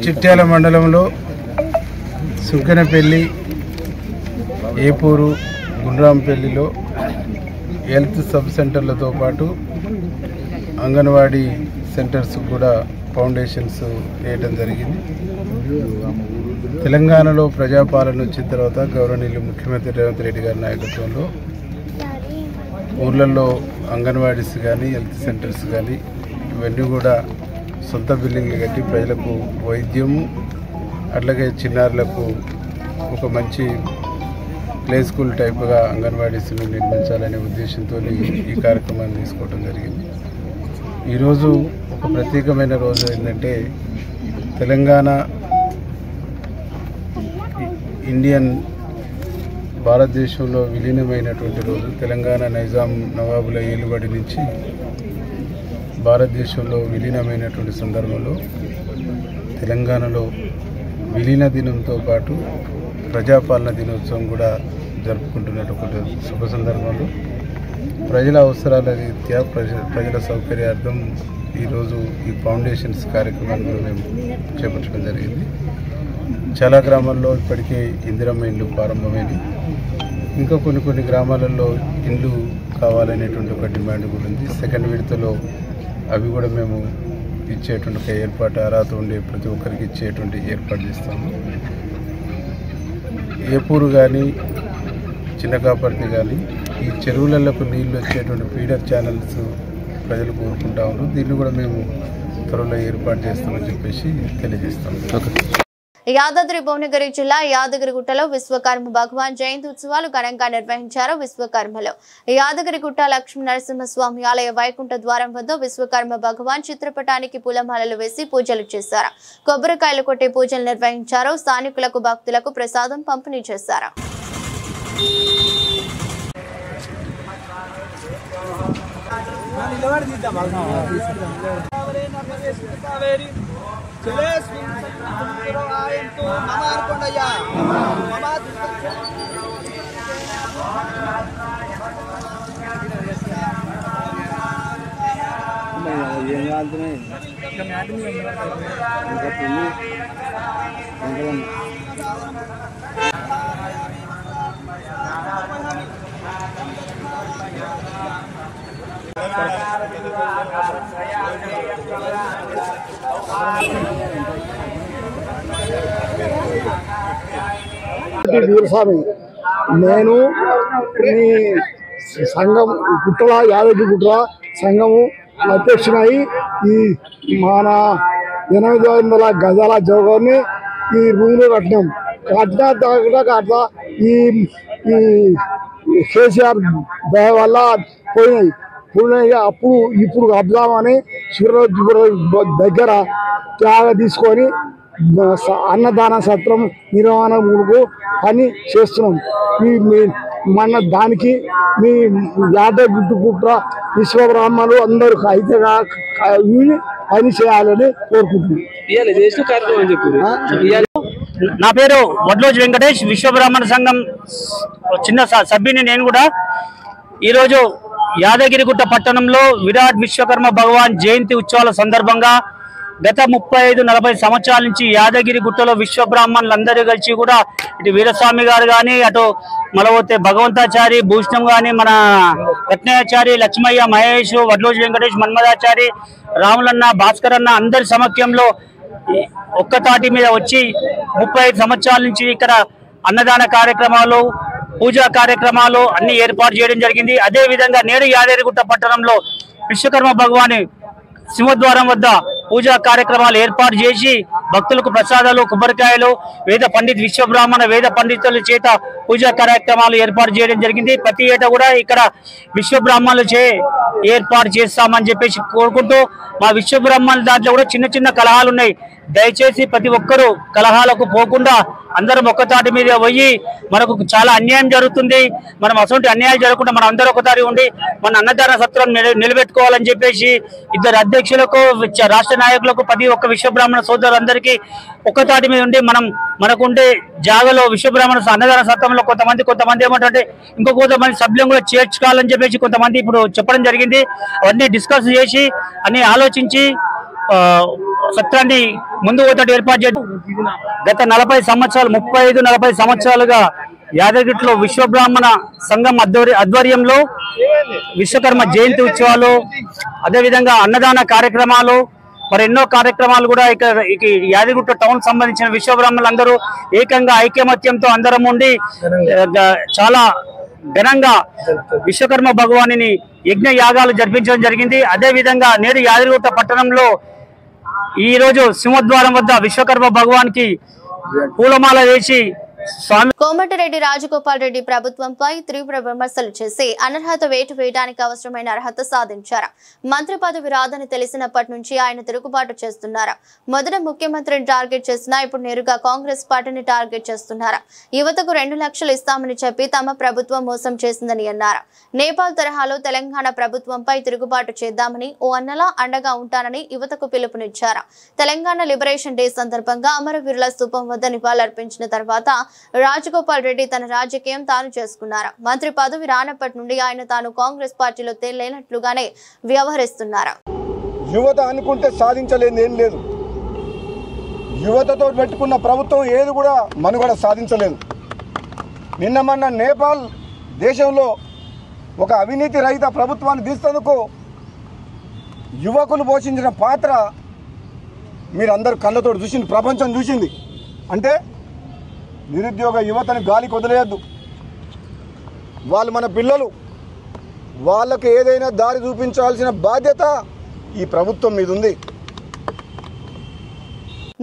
చిట్యాల మండలంలో సుంకెనపల్లి, ఏపూరు, గుండ్రాంపల్లిలో హెల్త్ సబ్ సెంటర్లతో పాటు అంగన్వాడీ సెంటర్స్ కూడా ఫౌండేషన్స్ వేయడం జరిగింది. తెలంగాణలో ప్రజాపాలన వచ్చిన తర్వాత గౌరవనీయులు ముఖ్యమంత్రి రేవంత్ రెడ్డి గారి నాయకత్వంలో ఊర్లలో అంగన్వాడీస్ కానీ హెల్త్ సెంటర్స్ కానీ ఇవన్నీ కూడా సొంత బిల్డింగ్లు కట్టి ప్రజలకు వైద్యము, అట్లాగే చిన్నారులకు ఒక మంచి ప్లే స్కూల్ టైప్గా అంగన్వాడీస్ను నిర్మించాలనే ఉద్దేశంతో ఈ కార్యక్రమాన్ని తీసుకోవడం జరిగింది. ఈరోజు ఒక ప్రత్యేకమైన రోజు ఏంటంటే తెలంగాణ ఇండియన్ భారతదేశంలో విలీనమైనటువంటి రోజు. తెలంగాణ నైజాం నవాబుల ఏలుబడి నుంచి భారతదేశంలో విలీనమైనటువంటి సందర్భంలో తెలంగాణలో విలీన దినంతో పాటు ప్రజాపాలన దినోత్సవం కూడా జరుపుకుంటున్నటువంటి శుభ సందర్భంలో ప్రజల అవసరాల రీత్యా ప్రజల సౌకర్యార్థం ఈరోజు ఈ ఫౌండేషన్స్ కార్యక్రమాన్ని కూడా మేము చేపట్టడం జరిగింది. చాలా గ్రామాల్లో ఇప్పటికే ఇందిరమ్మ ఇండ్లు ప్రారంభమైంది. ఇంకా కొన్ని గ్రామాలలో ఇండ్లు కావాలనేటువంటి ఒక డిమాండ్ కూడా ఉంది. సెకండ్ విడతలో అవి కూడా మేము ఇచ్చేటువంటి ఒక ఏర్పాటు, అర్హత ఉండే ప్రతి ఒక్కరికి ఇచ్చేటువంటి ఏర్పాటు చేస్తాము. ఏపూరు కానీ చిన్నకాపర్తి కానీ ఈ చెరువులకు నీళ్ళు వచ్చేటువంటి ఫీడర్ ఛానల్స్ ప్రజలు కోరుకుంటా ఉన్నారు. దీన్ని కూడా మేము త్వరలో ఏర్పాటు చేస్తామని చెప్పేసి తెలియజేస్తాము. యాదాద్రి భువనగిరి జిల్లా యాదగిరిగుట్టలో విశ్వకర్మ భగవాన్ జయంతి ఉత్సవాలు ఘనంగా నిర్వహించారు. విశ్వకర్మలో యాదగిరిగుట్ట లక్ష్మీ నరసింహస్వామి ఆలయ వైకుంఠ ద్వారం వద్ద విశ్వకర్మ భగవాన్ చిత్రపటానికి పూలమాలలు వేసి పూజలు చేశారు. కొబ్బరికాయలు కొట్టి పూజలు నిర్వహించారు. స్థానికులకు భక్తులకు ప్రసాదం పంపిణీ చేశారు. వీరస్వామి, నేను ఈ సంఘం గుట్టల యాదగిరి గుట్టల సంఘము అధ్యక్షునై ఈ మన 800 గజాల జోగాన్ని ఈ రూమ్లో కట్టినాం. కట్టినా ఈ కేసీఆర్ దయ వల్ల పోయినాయి. ఇప్పుడు అబ్దామని సూర్యరాజు దగ్గర త్యాగ తీసుకొని అన్నదాన సత్రం నిర్వహణకు పని చేస్తున్నాం. మన దానికి మీ యాదగిరిగుట్ట విశ్వబ్రాహ్మణులు అందరూ అయితే పని చేయాలని కోరుకుంటున్నాం. నా పేరు వడ్లోజు వెంకటేష్, విశ్వబ్రాహ్మణ సంఘం చిన్న సభ్యుని నేను కూడా. ఈరోజు యాదగిరిగుట్ట పట్టణంలో విరాట్ విశ్వకర్మ భగవాన్ జయంతి ఉత్సవాల సందర్భంగా గత 35-40 సంవత్సరాల నుంచి యాదగిరిగుట్టలో విశ్వబ్రాహ్మణులందరూ కలిసి కూడా ఇటు వీరస్వామి గారు కానీ, అటు మలవతే భగవంతాచారి, భూషణం కానీ, మన రత్నయాచారి, లక్ష్మయ్య, మహేష్, వడ్లోజు వెంకటేష్, మన్మదాచారి, రాములన్న, భాస్కర్ అన్న అందరి సమక్షంలో ఒక్కతాటి మీద వచ్చి 35 సంవత్సరాల నుంచి ఇక్కడ అన్నదాన కార్యక్రమాలు, పూజా కార్యక్రమాలు అన్ని ఏర్పాటు చేయడం జరిగింది. అదే విధంగా నేడు యాదగిరిగుట్ట పట్టణంలో విశ్వకర్మ భగవాన్ సింహద్వారం వద్ద పూజా కార్యక్రమాలు ఏర్పాటు చేసి భక్తులకు ప్రసాదాలు, కొబ్బరికాయలు, వేద పండిత్ విశ్వబ్రాహ్మణ వేద పండితుల చేత పూజా కార్యక్రమాలు ఏర్పాటు చేయడం జరిగింది. ప్రతి ఏటా కూడా ఇక్కడ విశ్వబ్రాహ్మణులు ఏర్పాటు చేస్తామని చెప్పేసి కోరుకుంటూ, మా విశ్వబ్రాహ్మణుల దాంట్లో కూడా చిన్న చిన్న కలహాలు ఉన్నాయి. దయచేసి ప్రతి ఒక్కరూ కలహాలకు పోకుండా అందరం ఒక్కతాటి మీద పోయి, మనకు చాలా అన్యాయం జరుగుతుంది, మనం అటువంటి అన్యాయం జరగకుండా మనం అందరూ ఒకసారి ఉండి మన అన్నదాన సత్రం నిలబెట్టుకోవాలని చెప్పేసి ఇద్దరు అధ్యక్షులకు, రాష్ట్ర నాయకులకు, ప్రతి ఒక్క విశ్వబ్రాహ్మణ సోదరులందరికీ ఒక్కతాటి మీద ఉండి మనకుండే జాగలో విశ్వబ్రాహ్మణ అన్నదాన సత్రంలో కొంతమంది ఏమంటే ఇంకో కొంతమంది సభ్యులను కూడా చేర్చుకోవాలని చెప్పేసి కొంతమంది ఇప్పుడు చెప్పడం జరిగింది. అవన్నీ డిస్కస్ చేసి అన్ని ఆలోచించి సత్రాన్ని ముందు పోతాడు ఏర్పాటు చేయడం. గత 35-40 సంవత్సరాలుగా యాదగిరిలో విశ్వబ్రాహ్మణ సంఘం ఆధ్వర్యంలో విశ్వకర్మ జయంతి ఉత్సవాలు, అదేవిధంగా అన్నదాన కార్యక్రమాలు, మరి ఎన్నో కార్యక్రమాలు కూడా ఇక్కడ యాదగిరిగుట్ట టౌన్ సంబంధించిన విశ్వబ్రాహ్మణులందరూ ఏకంగా ఐకమత్యంతో అందరం ఉండి చాలా ఘనంగా విశ్వకర్మ భగవాని యజ్ఞ యాగాలు జరిపించడం జరిగింది. అదే విధంగా నేడు యాదగిరిగుట్ట పట్టణంలో ఈ రోజు సింహద్వారం వద్ద విశ్వకర్మ భగవాన్ కి పూలమాల వేసి కోమటిరెడ్డి రాజగోపాల్ రెడ్డి ప్రభుత్వంపై తీవ్ర విమర్శలు చేసి అనర్హత వేటు వేయడానికి అవసరమైన అర్హత సాధించారు. మంత్రి పదవి రాదని తెలిసినప్పటి నుంచి ఆయన తిరుగుబాటు చేస్తున్నారు. మొదట ముఖ్యమంత్రిని టార్గెట్ చేసినా ఇప్పుడు నేరుగా కాంగ్రెస్ పార్టీని టార్గెట్ చేస్తున్నారు. యువతకు 2 లక్షలు ఇస్తామని చెప్పి తమ ప్రభుత్వం మోసం చేసిందని అన్నారు. నేపాల్ తరహాలో తెలంగాణ ప్రభుత్వంపై తిరుగుబాటు చేద్దామని ఓ అన్నలా అండగా ఉంటానని యువతకు పిలుపునిచ్చారు. తెలంగాణ లిబరేషన్ డే సందర్భంగా అమరవీరుల స్తూపం వద్ద నివాళులర్పించిన తర్వాత రాజగోపాల్ రెడ్డి తన రాజకీయం తాను చేసుకున్నారు. మంత్రి పదవి రానప్పటి నుండి ఆయన తాను కాంగ్రెస్ పార్టీలో లేనట్లుగానే వ్యవహరిస్తున్నారు. యువత అనుకుంటే సాధించలేదు ఏం లేదు. యువతతో పెట్టుకున్న ప్రభుత్వం ఏది కూడా మనుగడ సాధించలేదు. నిన్న మొన్న నేపాల్ దేశంలో ఒక అవినీతి రహిత ప్రభుత్వాన్ని తీసేందుకు యువకులు పోషించిన పాత్ర మీరందరూ కళ్ళతో చూసింది, ప్రపంచం చూసింది. అంటే నిరుద్యోగ యువతని గాలికి వదిలేయద్దు. వాళ్ళు మన పిల్లలు, వాళ్ళకి ఏదైనా దారి చూపించాల్సిన బాధ్యత ఈ ప్రభుత్వం మీద ఉంది.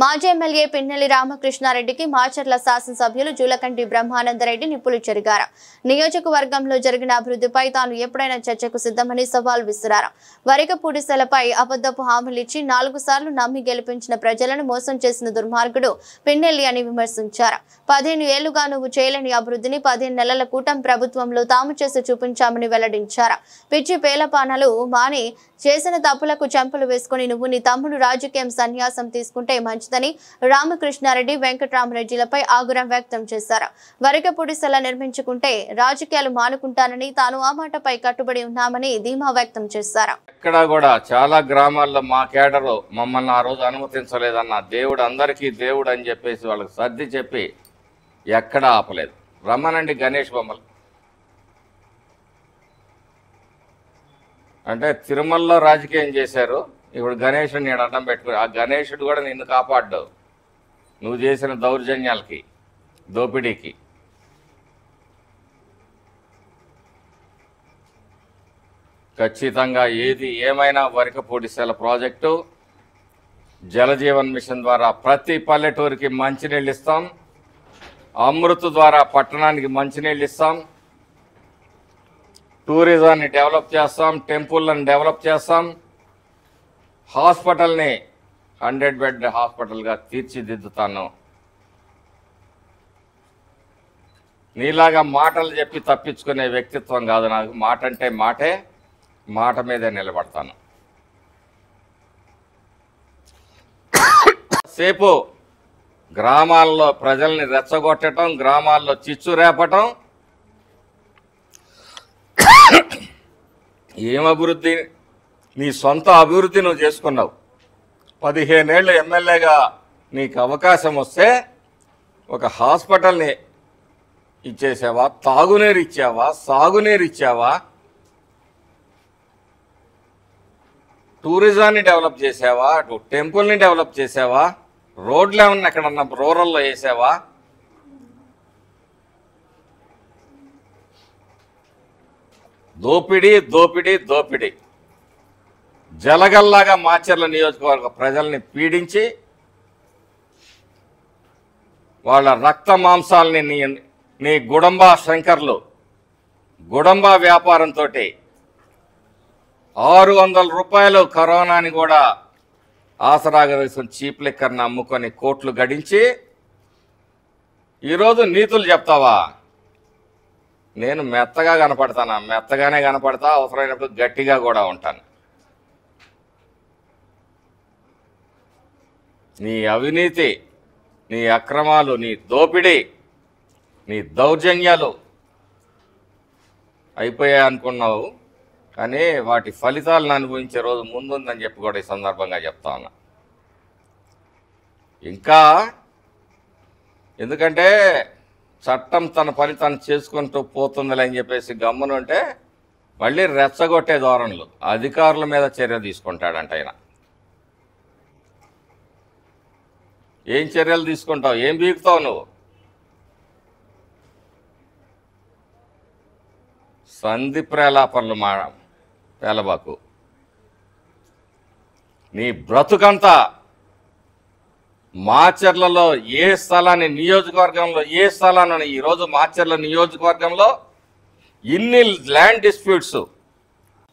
మాజీ ఎమ్మెల్యే పిన్నెల్లి రామకృష్ణారెడ్డికి మాచర్ల శాసనసభ్యులు జూలకంటి బ్రహ్మానందరెడ్డి నిప్పులు చెరిగారు. నియోజకవర్గంలో జరిగిన అభివృద్ధిపై తాను ఎప్పుడైనా చర్చకు సిద్ధమని సవాల్ విసిరారు. వరికపూడిసెలపై అబద్ధపు హామీలిచ్చి 4 సార్లు నమ్మి గెలిపించిన ప్రజలను మోసం చేసిన దుర్మార్గుడు పిన్నెల్లి అని విమర్శించారు. 15 ఏళ్లుగా నువ్వు చేయలేని అభివృద్ధిని 15 నెలల కూటమి ప్రభుత్వంలో తాము చేసి చూపించామని వెల్లడించారు. పిచ్చి పేలపానలు మాని చేసిన తప్పులకు చెంపలు వేసుకుని నువ్వు నీ తమ్ముడు రాజకీయం సన్యాసం తీసుకుంటే మంచిదని రామకృష్ణారెడ్డి వెంకటరామరెడ్డిలపై ఆగ్రహం వ్యక్తం చేశారు. వరికపూడిసెల నిర్మించుకుంటే రాజకీయాలు మానుకుంటానని తాను ఆ మాటపై కట్టుబడి ఉన్నామని ధీమా వ్యక్తం చేశారు. ఇక్కడ కూడా చాలా గ్రామాల్లో మా కేడరు మమ్మల్ని ఆ రోజు అనుమతించలేదన్న దేవుడు అందరికీ దేవుడు అని చెప్పేసి వాళ్ళకి సర్ది చెప్పి ఎక్కడా ఆపలేదు. రమ్మనండి గణేష్ బొమ్మలు. అంటే తిరుమలలో రాజకీయం చేశారు, ఇప్పుడు గణేషుడు నేను అడ్డం పెట్టుకుని ఆ గణేషుడు కూడా నిన్ను కాపాడ్డావు నువ్వు చేసిన దౌర్జన్యాలకి, దోపిడీకి. ఖచ్చితంగా ఏది ఏమైనా వరికపూడిసెల ప్రాజెక్టు జలజీవన్ మిషన్ ద్వారా ప్రతి పల్లెటూరికి మంచినీళ్ళు ఇస్తాం, అమృత్ ద్వారా పట్టణానికి మంచినీళ్ళు ఇస్తాం, టూరిజాన్ని డెవలప్ చేస్తాం, టెంపుల్ని డెవలప్ చేస్తాం, హాస్పిటల్ని 100 బెడ్ హాస్పిటల్గా తీర్చిదిద్దుతాను. నీలాగా మాటలు చెప్పి తప్పించుకునే వ్యక్తిత్వం కాదు నాకు. మాట అంటే మాటే, మాట మీదే నిలబడతాను. సేపు గ్రామాల్లో ప్రజల్ని రెచ్చగొట్టడం, గ్రామాల్లో చిచ్చు రేపటం. ఏం అభివృద్ధి? నీ సొంత అభివృద్ధి నువ్వు చేసుకున్నావు. 15 ఏళ్ళు ఎమ్మెల్యేగా నీకు అవకాశం వస్తే ఒక హాస్పిటల్ని ఇచ్చేసావా? తాగునీరు ఇచ్చావా? సాగునీరు ఇచ్చావా? టూరిజాన్ని డెవలప్ చేసావా? టెంపుల్ని డెవలప్ చేసావా? రోడ్లు ఏమన్నా ఎక్కడన్నా రూరల్లో వేసావా? దోపిడీ దోపిడీ దోపిడీ. జలగల్లాగా మాచర్ల నియోజకవర్గ ప్రజల్ని పీడించి వాళ్ళ రక్త మాంసాలని నీ గుడంబా శంకర్లు గుడంబా వ్యాపారంతో 600 రూపాయలు కరోనాని కూడా ఆసరాగా వేసుకుని చీప్ లిక్కర్ని అమ్ముకొని కోట్లు గడించి ఈరోజు నీతులు చెప్తావా? నేను మెత్తగా కనపడతానా? మెత్తగానే కనపడతా, అవసరమైనప్పుడు గట్టిగా కూడా ఉంటాను. నీ అవినీతి, నీ అక్రమాలు, నీ దోపిడీ, నీ దౌర్జన్యాలు అయిపోయాయి అనుకున్నావు, కానీ వాటి ఫలితాలను అనుభవించే రోజు ముందుందని చెప్పి కూడా ఈ సందర్భంగా చెప్తా ఉన్నా. ఇంకా ఎందుకంటే చట్టం తన పని తను చేసుకుంటూ పోతుందిలే అని చెప్పేసి గమ్మునుంటే మళ్ళీ రెచ్చగొట్టే ధోరణులు, అధికారుల మీద చర్య తీసుకుంటాడంట ఆయన. ఏం చర్యలు తీసుకుంటావు? ఏం బీగుతావు నువ్వు? సంధి ప్రేలాపనలు పేలబాకు. నీ బ్రతుకంతా మాచర్లలో ఏ స్థలాన్ని, నియోజకవర్గంలో ఏ స్థలాన్ని, ఈరోజు మాచర్ల నియోజకవర్గంలో ఇన్ని ల్యాండ్ డిస్ప్యూట్స్.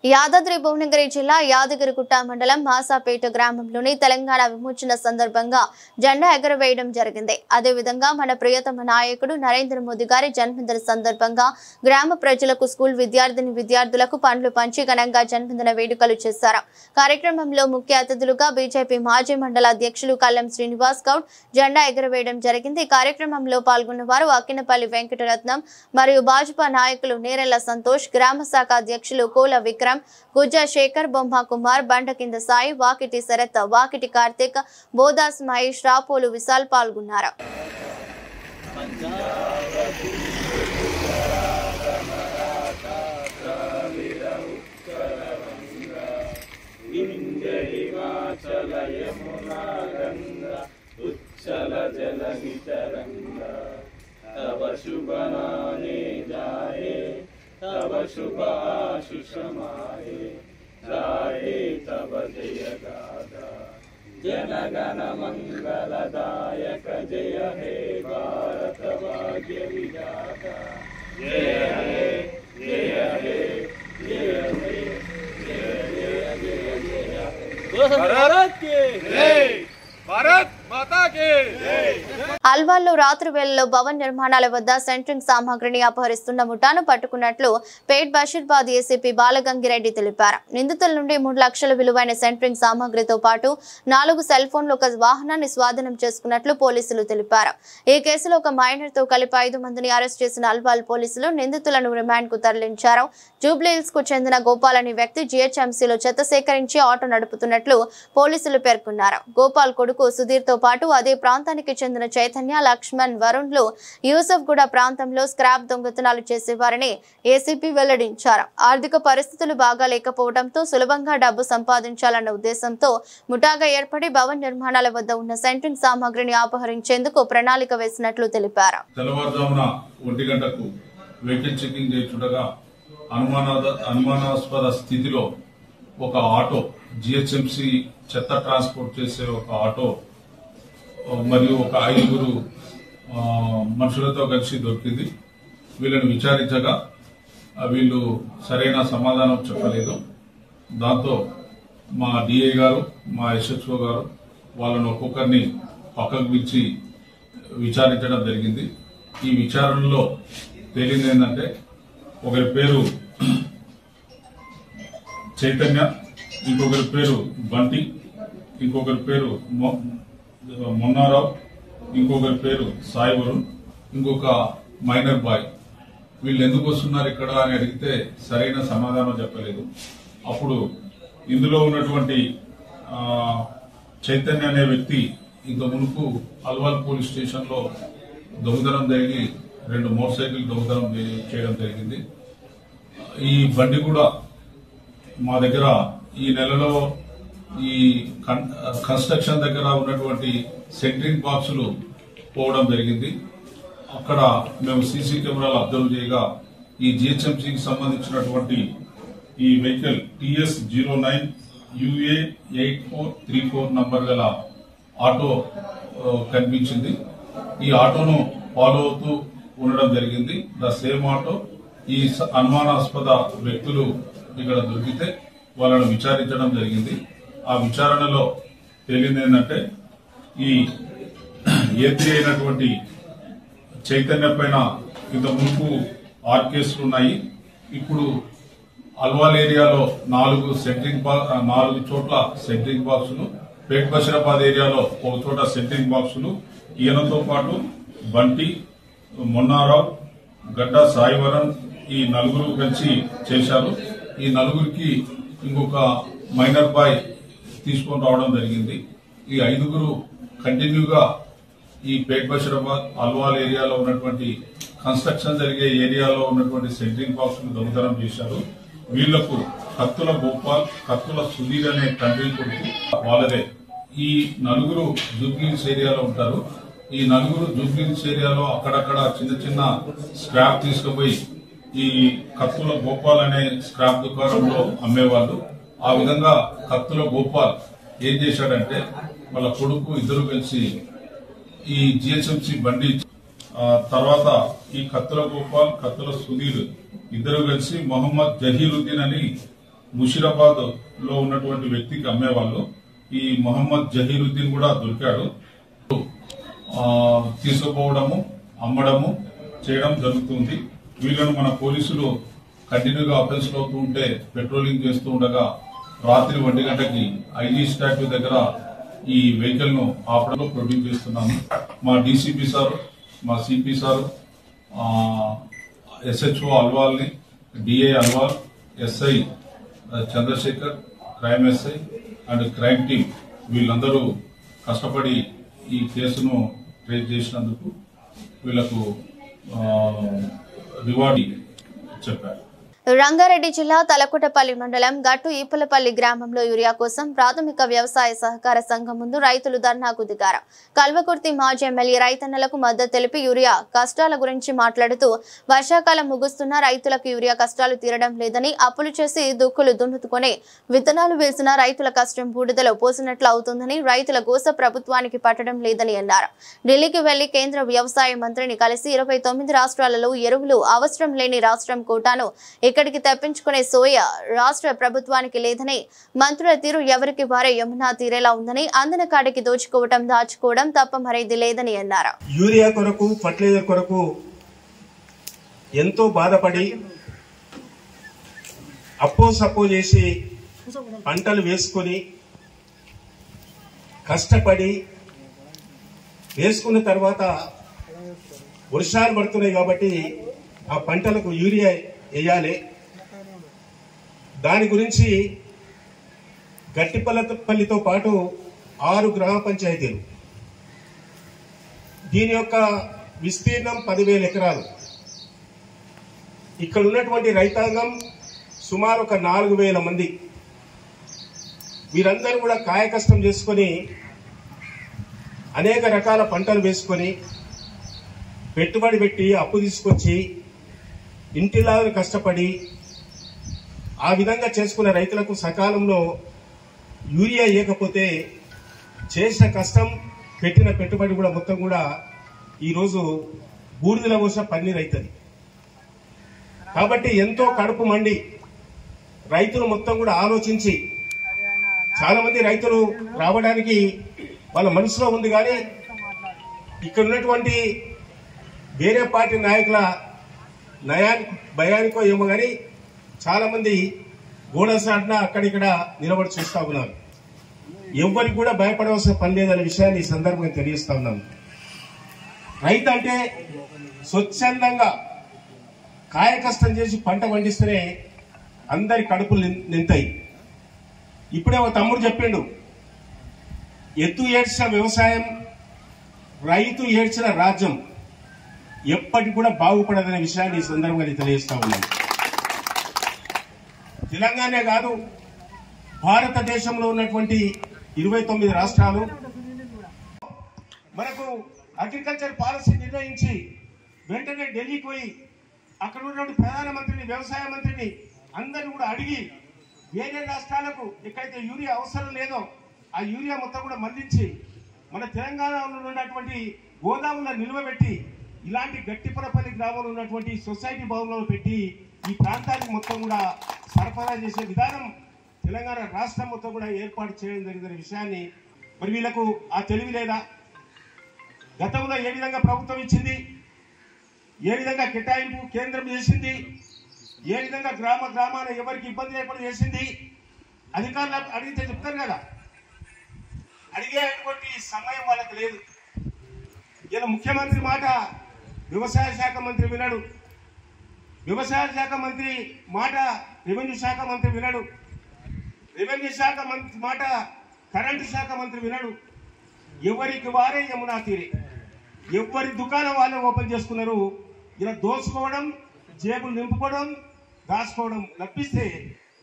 యాదాద్రి భువనగిరి జిల్లా యాదగిరిగుట్ట మండలం మాసాపేట గ్రామంలోని తెలంగాణ విమోచన సందర్భంగా జెండా ఎగరవేయడం జరిగింది. అదేవిధంగా మన ప్రియతమ నాయకుడు నరేంద్ర మోదీ గారి జన్మదిన సందర్భంగా గ్రామ ప్రజలకు, స్కూల్ విద్యార్థులకు పండ్లు పంచి ఘనంగా జన్మదిన వేడుకలు చేశారు. కార్యక్రమంలో ముఖ్య అతిథులుగా బీజేపీ మాజీ మండల అధ్యక్షులు కల్లం శ్రీనివాస్ గౌడ్ జెండా ఎగరవేయడం జరిగింది. కార్యక్రమంలో పాల్గొన్న వారు అక్కినపల్లి వెంకటరత్నం మరియు భాజపా నాయకులు నేరెళ్ల సంతోష్, గ్రామ శాఖ అధ్యక్షులు కోల విక్రమ్, గుజ్జా శేఖర్, బొమ్మ కుమార్, బండ కింద సాయి, వాకిటి శరత్, వాకిటి కార్తిక్, బోదాస్ మహేష్, రాపోలు విశాల్ పాల్గొన్నారు. तब शुभ आशीष माहे जाए तब जय गाथा जन गण मंगलदायक जय हे भारत भाग्य विधाता जय हे जय हे जय हे जय जय भारत के जय भारत माता के जय. అల్వాల్లో రాత్రి వేళల్లో భవన నిర్మాణాల వద్ద సెంట్రింగ్ సామాగ్రిని అపహరిస్తున్న ముఠాను పట్టుకున్నట్లు పేట్ బషీర్బాద్ ఏసీపీ బాలగంగిరెడ్డి తెలిపారు. నిందితుల నుండి 3 లక్షల విలువైన సెంట్రింగ్ సామాగ్రితో పాటు 4 సెల్ ఫోన్లు, ఒక వాహనాన్ని స్వాధీనం చేసుకున్నట్లు పోలీసులు తెలిపారు. ఈ కేసులో ఒక మైనర్ తో కలిపి 5 మందిని అరెస్ట్ చేసిన అల్వాల్ పోలీసులు నిందితులను రిమాండ్ కు తరలించారు. జూబ్లీహిల్స్ కు చెందిన గోపాల్ అనే వ్యక్తి జీహెచ్ఎంసీలో చెత్త సేకరించి ఆటో నడుపుతున్నట్లు పోలీసులు పేర్కొన్నారు. గోపాల్ కొడుకు సుధీర్ తో పాటు అదే ప్రాంతానికి చెందిన చైతన్య, లక్ష్మణ్, వరుణ్లు యూసఫ్ గూడ ప్రాంతంలో స్క్రాప్ దొంగతనాలు చేసేవారని ఏసీపీ వెల్లడించారు. ఆర్థిక పరిస్థితులు బాగా లేకపోవడంతో సులభంగా డబ్బు సంపాదించాలన్న ఉద్దేశంతో ముఠాగా ఏర్పడి భవన నిర్మాణాల వద్ద ఉన్న సెంట్రింగ్ సామాగ్రిని అపహరించేందుకు ప్రణాళిక వేసినట్లు తెలిపారు. తెల్లవారుజామున 1 గంటకు వెహికల్ చెకింగ్ చేస్తుండగా అనుమానాస్పద స్థితిలో ఒక ఆటో, జీహెచ్ఎంసీ చెత్త ట్రాన్స్పోర్ట్ చేసే ఒక ఆటో మరియు ఒక 5 మనుషులతో కలిసి దొరికింది. వీళ్ళని విచారించగా వీళ్ళు సరైన సమాధానం చెప్పలేదు. దాంతో మా డిఐ గారు, మా ఎస్హెచ్ఓ గారు వాళ్ళను ఒక్కొక్కరిని పక్కకు పిలిచి విచారించడం జరిగింది. ఈ విచారణలో తేలింది ఏంటంటే, ఒకరి పేరు చైతన్య, ఇంకొకరి పేరు బంటి, ఇంకొకరి పేరు మొన్నారావు, ఇంకొకరి పేరు సాయి వరుణ్, ఇంకొక మైనర్ బాయ్. వీళ్ళు ఎందుకు వస్తున్నారు ఇక్కడ అని అడిగితే సరైన సమాధానం చెప్పలేదు. అప్పుడు ఇందులో ఉన్నటువంటి చైతన్య అనే వ్యక్తి ఇంత మునుపు అల్వాల్ పోలీస్ స్టేషన్ లో దొంగతనం జరిగి 2 మోటార్ సైకిల్ దొంగతనం చేయడం జరిగింది. ఈ బండి కూడా మా దగ్గర ఈ నెలలో ఈ కన్స్ట్రక్షన్ దగ్గర ఉన్నటువంటి సెంట్రింగ్ బాక్సులు పోవడం జరిగింది. అక్కడ మేము సీసీ కెమెరాలు అబ్జర్వ్ చేయగా ఈ జిహెచ్ఎంసీకి సంబంధించినటువంటి ఈ వెహికల్ TS09 UA8434 నంబర్ గల ఆటో కనిపించింది. ఈ ఆటోను ఫాలో అవుతూ ఉండడం జరిగింది. The same auto. ఈ అనుమానాస్పద వ్యక్తులు ఇక్కడ దొరికితే వాళ్ళను విచారించడం జరిగింది. ఆ విచారణలో తేలింది ఏంటంటే ఈ ఏపీ అయినటువంటి చైతన్య పైన ఇంత మునుపు 6 కేసులు ఉన్నాయి. ఇప్పుడు అల్వాల్ ఏరియాలో 4 చోట్ల సెంట్రింగ్ బాక్సులు, పేట్ బషీరాబాద్ ఏరియాలో 1 చోట సెంట్రింగ్ బాక్సులు, ఈయనతో పాటు బంటి, మొన్నారావు, గడ్డ సాయివరన్ ఈ 4 కలిసి చేశారు. ఈ 4కి ఇంకొక మైనర్ బాయ్ తీసుకొని రావడం జరిగింది. ఈ 5 కంటిన్యూగా ఈ పేట్ బషీరాబాద్ అల్వాల్ ఏరియాలో ఉన్నటువంటి కన్స్ట్రక్షన్ జరిగే ఏరియాలో ఉన్నటువంటి సెంట్రింగ్ బాక్స్ ను దొంగతనం చేశారు. వీళ్లకు కత్తుల గోపాల్, కత్తుల సుధీర్ అనే తండ్రి కొడుకు వాళ్ళదే. ఈ 4 జూబ్లీహిల్స్ ఏరియాలో ఉంటారు. ఈ 4 జూబ్లీహిల్స్ ఏరియాలో అక్కడక్కడ చిన్న చిన్న స్క్రాప్ తీసుకుపోయి ఈ కత్తుల గోపాల్ అనే స్క్రాప్ దుకాణంలో అమ్మేవాళ్ళు. ఆ విధంగా కత్తుల గోపాల్ ఏం చేశాడంటే వాళ్ళ కొడుకు 2 కలిసి ఈ జిహెచ్ఎంసీ బండి తర్వాత ఈ కత్తుల గోపాల్, కత్తుల సుధీర్ 2 కలిసి మొహమ్మద్ జహీరుద్దీన్ అని ముషీరాబాద్ లో ఉన్నటువంటి వ్యక్తికి అమ్మేవాళ్ళు. ఈ మొహమ్మద్ జహీరుద్దీన్ కూడా దొరికాడు. తీసుకుపోవడము, అమ్మడము చేయడం జరుగుతుంది. వీళ్ళను మన పోలీసులు కంటిన్యూగా అఫెన్స్ అవుతూ ఉంటే పెట్రోలింగ్ చేస్తూ ఉండగా రాత్రి 1 గంటకి ఐజీ స్టాట్యూ దగ్గర ఈ వెహికల్ ను ఆపడంలో ప్రొడ్యూస్ చేస్తున్నాము. మా డీసీపీ సార్, మా సిపి సార్, SHO అల్వాల్ ని, DA Alwal, SI Chandrashekar, crime SI and crime team వీళ్ళందరూ కష్టపడి ఈ కేసును ట్రేస్ చేసినందుకు వీళ్లకు రివార్డ్ చెప్పారు. రంగారెడ్డి జిల్లా తలకుటపల్లి మండలం గట్టు ఈపులపల్లి గ్రామంలో యూరియా కోసం ప్రాథమిక వ్యవసాయ సహకార సంఘం ముందు రైతులు ధర్నాకు దిగారు. కల్వకుర్తి మాజీ ఎమ్మెల్యే రైతన్నలకు మద్దతు తెలిపి యూరియా కష్టాల గురించి మాట్లాడుతూ వర్షాకాలం ముగుస్తున్న రైతులకు యూరియా కష్టాలు తీరడం లేదని, అప్పులు చేసి దుక్కులు దున్నుతుకొని విత్తనాలు వేసిన రైతుల కష్టం బూడిదలో పోసినట్లు అవుతుందని, రైతుల గోస ప్రభుత్వానికి పట్టడం లేదని అన్నారు. ఢిల్లీకి వెళ్లి కేంద్ర వ్యవసాయ మంత్రిని కలిసి 29 రాష్ట్రాలలో ఎరువులు అవసరం లేని రాష్ట్రం కోటాను ఇక్కడికి తెప్పించుకునే సోయ రాష్ట్ర ప్రభుత్వానికి లేదని, మంత్రుల తీరు ఎవరికి వారే యమునా తీరేలా ఉందని, అందిన కాడికి దోచుకోవడం దాచుకోవడం తప్ప మరేది లేదని అన్నారు. యూరియా కొరకు, ఫర్టిలైజర్ కొరకు ఎంతో బాధపడి అప్పో చేసి పంటలు వేసుకొని కష్టపడి వేసుకున్న తర్వాత వర్షాలు పడుతున్నాయి కాబట్టి ఆ పంటలకు యూరియా వేయాలి. దాని గురించి గట్టిపల్లితో పాటు 6 గ్రామ పంచాయతీలు, దీని యొక్క విస్తీర్ణం 10,000 ఎకరాలు. ఇక్కడ ఉన్నటువంటి రైతాంగం సుమారు ఒక 4,000 మంది. వీరందరూ కూడా కాయకష్టం చేసుకొని అనేక రకాల పంటలు వేసుకొని పెట్టుబడి పెట్టి అప్పు తీసుకొచ్చి ఇంటిలాగా కష్టపడి ఆ విధంగా చేసుకున్న రైతులకు సకాలంలో యూరియా ఇవ్వకపోతే చేసిన కష్టం, పెట్టిన పెట్టుబడి కూడా మొత్తం కూడా ఈరోజు బూడిదల పోసిన పన్నీరు అవుతుంది. కాబట్టి ఎంతో కడుపు మండి రైతులు మొత్తం కూడా ఆలోచించి, చాలా మంది రైతులు రావడానికి వాళ్ళ మనసులో ఉంది, కానీ ఇక్కడ ఉన్నటువంటి వేరే పార్టీ నాయకుల భయానికో ఏమో కానీ చాలా మంది గోడసాటిన అక్కడిక్కడ నిలబడి చూస్తా ఉన్నారు. ఎవ్వరికి కూడా భయపడవలసిన పని లేదనే విషయాన్ని ఈ సందర్భంగా తెలియజేస్తా ఉన్నాను. రైతు అంటే స్వచ్ఛందంగా కాయకష్టం చేసి పంట పండిస్తేనే అందరి కడుపులు నింతాయి. ఇప్పుడే ఒక తమ్ముడు చెప్పిండు, ఎత్తు ఏడ్చిన వ్యవసాయం, రైతు ఏడ్చిన రాజ్యం ఎప్పటికి కూడా బాగుపడదనే విషయాన్ని ఈ సందర్భంగా తెలియజేస్తా ఉన్నాను. తెలంగాణ కాదు, భారతదేశంలో ఉన్నటువంటి 29 రాష్ట్రాలు మనకు అగ్రికల్చర్ పాలసీ నిర్ణయించి వెంటనే ఢిల్లీకి పోయి అక్కడ ఉన్నటువంటి ప్రధానమంత్రిని, వ్యవసాయ మంత్రిని అందరిని కూడా అడిగి వేరే రాష్ట్రాలకు ఎక్కడైతే యూరియా అవసరం లేదో ఆ యూరియా మొత్తం కూడా మళ్లించి మన తెలంగాణలో ఉన్నటువంటి గోదాములను నిల్వబెట్టి ఇలాంటి గట్టిపురపల్లి గ్రామంలో ఉన్నటువంటి సొసైటీ భవనంలో పెట్టి ఈ ప్రాంతానికి మొత్తం కూడా సరఫరా చేసే విధానం తెలంగాణ రాష్ట్రం మొత్తం కూడా ఏర్పాటు చేయడం జరిగిన విషయాన్ని మరి వీళ్ళకు ఆ తెలివి లేదా? గతంలో ఏ విధంగా ప్రభుత్వం ఇచ్చింది, ఏ విధంగా కేటాయింపు కేంద్రం చేసింది, ఏ విధంగా గ్రామాన ఎవరికి ఇబ్బంది లేకుండా చేసింది, అధికారులు అడిగితే చెప్తారు కదా. అడిగేటువంటి సమయం వాళ్ళకి లేదు. ఇలా ముఖ్యమంత్రి మాట వ్యవసాయ శాఖ మంత్రి వినడు, వ్యవసాయ శాఖ మంత్రి మాట రెవెన్యూ శాఖ మంత్రి వినడు, రెవెన్యూ శాఖ మంత్రి మాట కరెంటు శాఖ మంత్రి వినడు. ఎవరికి వారే యమునా తీరే, ఎవరి దుకాణం వాళ్ళే ఓపెన్ చేసుకున్నారు. ఇలా దోచుకోవడం, జేబులు నింపుకోవడం, దాచుకోవడం లభిస్తే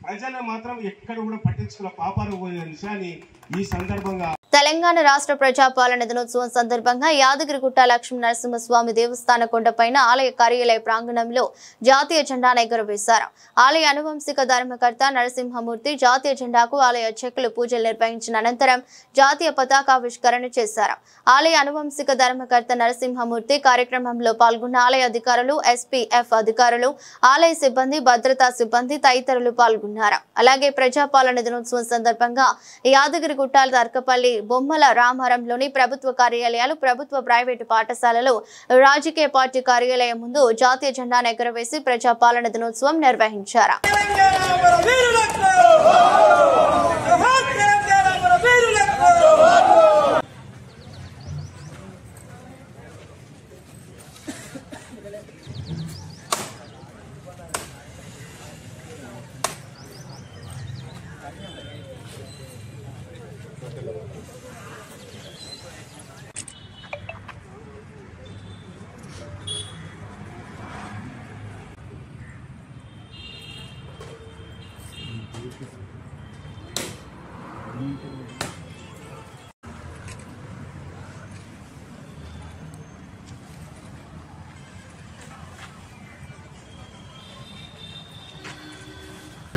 ప్రజలు మాత్రం ఎక్కడ కూడా పట్టించుకున్న పాపాలు పోయిన విషయాన్ని ఈ సందర్భంగా తెలంగాణ రాష్ట్ర ప్రజాపాలన దినోత్సవం సందర్భంగా యాదగిరిగుట్ట లక్ష్మీ నరసింహస్వామి దేవస్థాన కొండపైన ఆలయ కార్యాలయ ప్రాంగణంలో జాతీయ జెండాను ఎగురవేశారు. ఆలయ అనువంశిక ధర్మకర్త నరసింహమూర్తి జాతీయ జెండాకు ఆలయ అర్చకులు పూజలు నిర్వహించిన అనంతరం జాతీయ పతాకావిష్కరణ చేశారు. ఆలయ అనువంశిక ధర్మకర్త నరసింహమూర్తి కార్యక్రమంలో పాల్గొన్న ఆలయ అధికారులు, ఎస్పీఎఫ్ అధికారులు, ఆలయ సిబ్బంది, భద్రతా సిబ్బంది తదితరులు పాల్గొన్నారు. అలాగే ప్రజాపాలన దినోత్సవం సందర్భంగా యాదగిరిగుట్ట, తర్కపల్లి, బొమ్మల రామారంలోని ప్రభుత్వ కార్యాలయాలు, ప్రభుత్వ ప్రైవేటు పాఠశాలలు, రాజకీయ పార్టీ కార్యాలయం ముందు జాతీయ జెండాను ఎగురవేసి ప్రజాపాలన దినోత్సవం నిర్వహించారు.